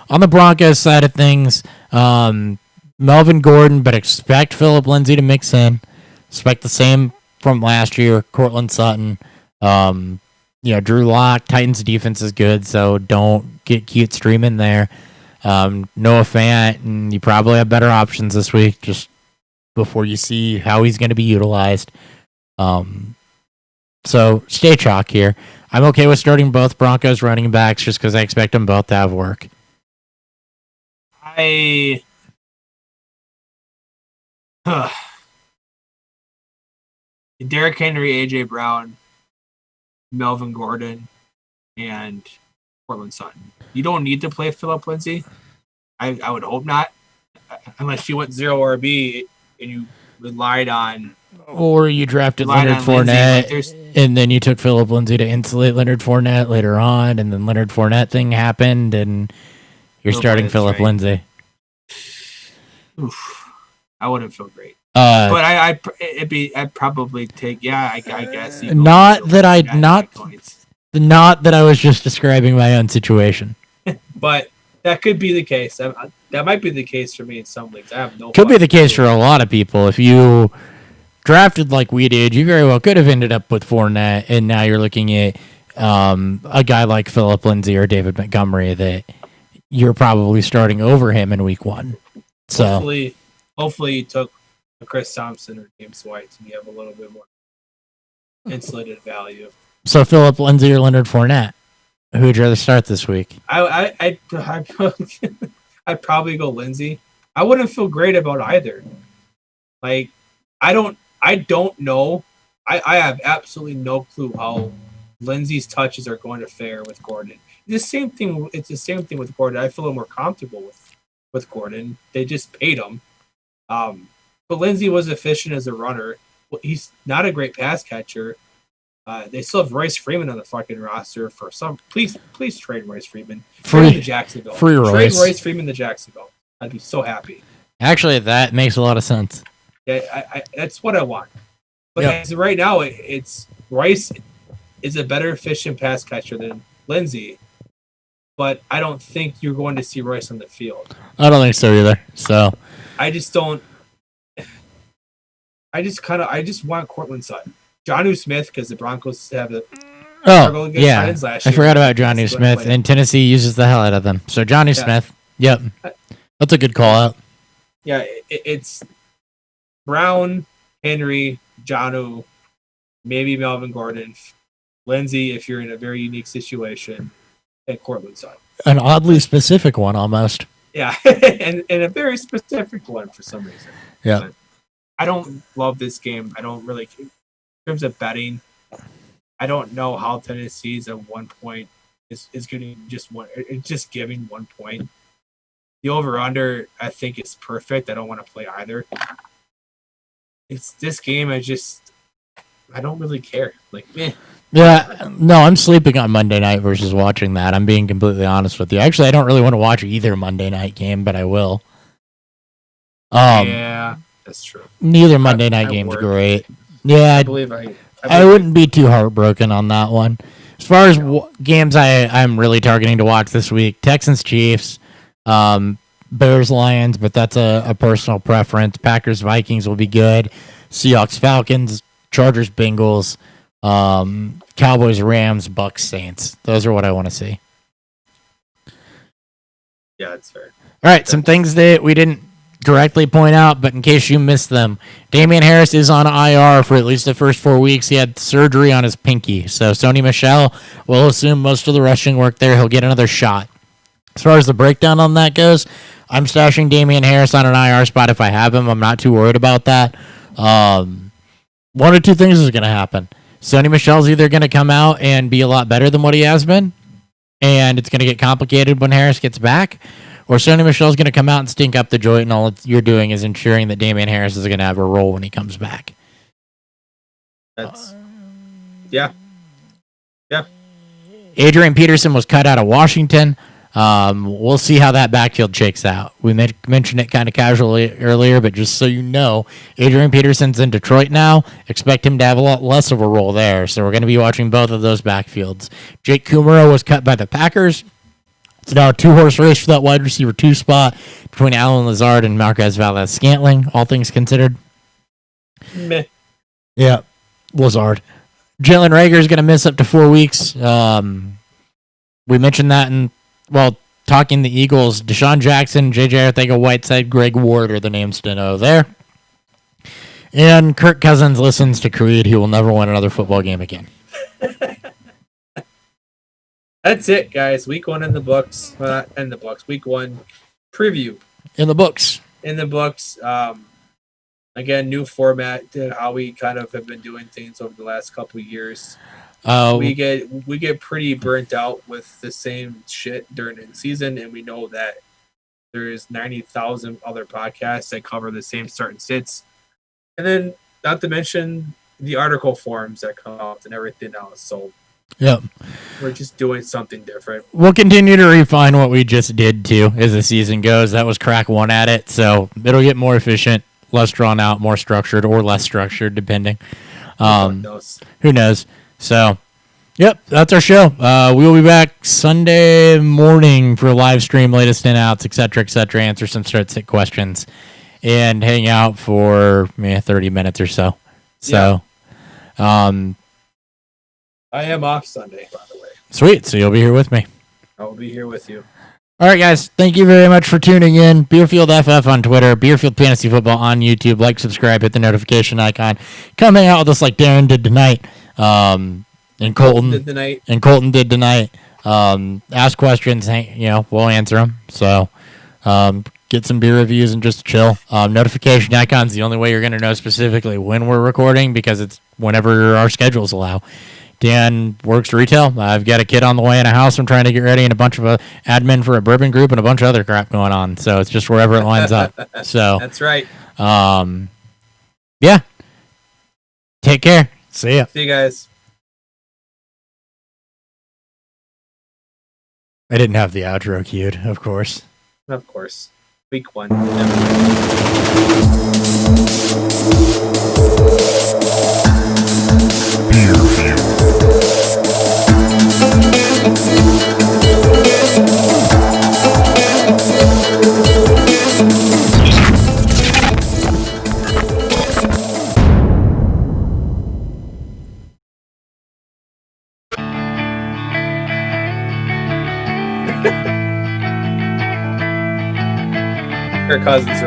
On the Broncos side of things, Melvin Gordon, but expect Phillip Lindsay to mix in. Expect the same from last year. Cortland Sutton. Drew Lock. Titans defense is good, so don't get cute streaming there. Noah Fant, and you probably have better options this week just before you see how he's going to be utilized. So stay chalk here. I'm okay with starting both Broncos running backs just because I expect them both to have work. Derrick Henry, AJ Brown, Melvin Gordon, and Cortland Sutton. You don't need to play Phillip Lindsay. I would hope not, unless you went 0 RB and you relied on. Or you drafted Leonard Fournette, and then you took Phillip Lindsay to insulate Leonard Fournette later on, and then Leonard Fournette thing happened, and you're starting Phillip Lindsay. Oof. I wouldn't feel great. But I'd probably take. Yeah, I guess. Not that I was just describing my own situation. But that could be the case. That might be the case for me in some leagues. I have no. Could be the case for a lot of people. If you drafted like we did, you very well could have ended up with Fournette, and now you're looking at a guy like Phillip Lindsay or David Montgomery that you're probably starting over him in week 1. So hopefully you took Chris Thompson or James White, and you have a little bit more insulated value. So Phillip Lindsay or Leonard Fournette, who would you rather start this week? I'd probably go Lindsay. I wouldn't feel great about either. Like I don't know. I have absolutely no clue how Lindsay's touches are going to fare with Gordon. It's the same thing with Gordon. I feel a little more comfortable with Gordon. They just paid him. But Lindsay was efficient as a runner. Well, he's not a great pass catcher. They still have Royce Freeman on the fucking roster for some. Please trade Royce Freeman. Trade him to Jacksonville. Trade Royce Freeman to Jacksonville. I'd be so happy. Actually, that makes a lot of sense. Yeah, I that's what I want. But as of right now, it's Royce is a better efficient pass catcher than Lindsay. But I don't think you're going to see Royce on the field. I don't think so either. So I just don't. I just want Cortland Sutton. Jonnu Smith, because the Broncos have a struggle against Titans last year. I forgot about Jonnu Smith, and Tennessee uses the hell out of them. So Jonnu Smith, yep. That's a good call out. Yeah, it's Brown, Henry, Jonnu, maybe Melvin Gordon, Lindsay, if you're in a very unique situation, and Cortland Sutton. An oddly specific one, almost. Yeah, and a very specific one for some reason. Yeah. But I don't love this game. I don't really, in terms of betting, I don't know how Tennessee's at 1 point is getting just giving 1 point. The over-under, I think, is perfect. I don't want to play either. It's this game, I don't really care. Like, meh. Yeah, no, I'm sleeping on Monday night versus watching that. I'm being completely honest with you. Actually, I don't really want to watch either Monday night game, but I will. Yeah, that's true. Neither Monday night game's great. Yeah, I believe I wouldn't be too heartbroken on that one. As far as games I'm really targeting to watch this week, Texans Chiefs, Bears Lions, but that's a personal preference. Packers Vikings will be good. Seahawks Falcons, Chargers Bengals, Cowboys Rams, Bucks Saints. Those are what I want to see. Yeah, that's fair. All right, some things that we didn't directly point out, but in case you missed them, Damian Harris is on IR for at least the first 4 weeks. He had surgery on his pinky, so Sony Michel will assume most of the rushing work there. He'll get another shot. As far as the breakdown on that goes, I'm stashing Damian Harris on an IR spot if I have him. I'm not too worried about that. One or two things is going to happen. Sony Michel's either going to come out and be a lot better than what he has been, and it's going to get complicated when Harris gets back, or Sony Michel's going to come out and stink up the joint, and all you're doing is ensuring that Damian Harris is going to have a role when he comes back. That's yeah. Adrian Peterson was cut out of Washington. We'll see how that backfield shakes out. We mentioned it kind of casually earlier, but just so you know, Adrian Peterson's in Detroit now. Expect him to have a lot less of a role there. So we're going to be watching both of those backfields. Jake Kumaro was cut by the Packers. It's now a 2-horse race for that wide receiver 2 spot between Alan Lazard and Marquez Valdes-Scantling, all things considered. Meh. Yeah, Lazard. Jalen Reagor is going to miss up to 4 weeks. We mentioned that in talking the Eagles, Deshaun Jackson, J.J. Arcega-Whiteside, Greg Ward are the names to know there. And Kirk Cousins listens to Creed. He will never win another football game again. That's it, guys. Week 1 in the books. Week 1 preview. In the books. Again, new format to how we kind of have been doing things over the last couple of years. We get pretty burnt out with the same shit during the season, and we know that there is 90,000 other podcasts that cover the same start and sits, and then not to mention the article forums that come out and everything else. So yep, we're just doing something different. We'll continue to refine what we just did too as the season goes. That was crack 1 at it, so it'll get more efficient, less drawn out, more structured, or less structured, depending. Who knows? So, yep, that's our show. We will be back Sunday morning for a live stream, latest in outs, etc., answer some start-sit questions, and hang out for 30 minutes or so. So, I am off Sunday, by the way. Sweet. So you'll be here with me. I will be here with you. All right, guys. Thank you very much for tuning in. Beerfield FF on Twitter, Beerfield Fantasy Football on YouTube. Like, subscribe, hit the notification icon. Come hang out with us like Darren did tonight. And Colton did tonight. Ask questions. We'll answer them. So, get some beer reviews and just chill. Notification icon's the only way you're going to know specifically when we're recording, because it's whenever our schedules allow. Dan works retail. I've got a kid on the way in a house I'm trying to get ready, and a bunch of admin for a bourbon group and a bunch of other crap going on. So it's just wherever it lines up. So that's right. Yeah. Take care. See ya. See you guys. I didn't have the outro queued, of course. Of course. Week 1. Her cousins are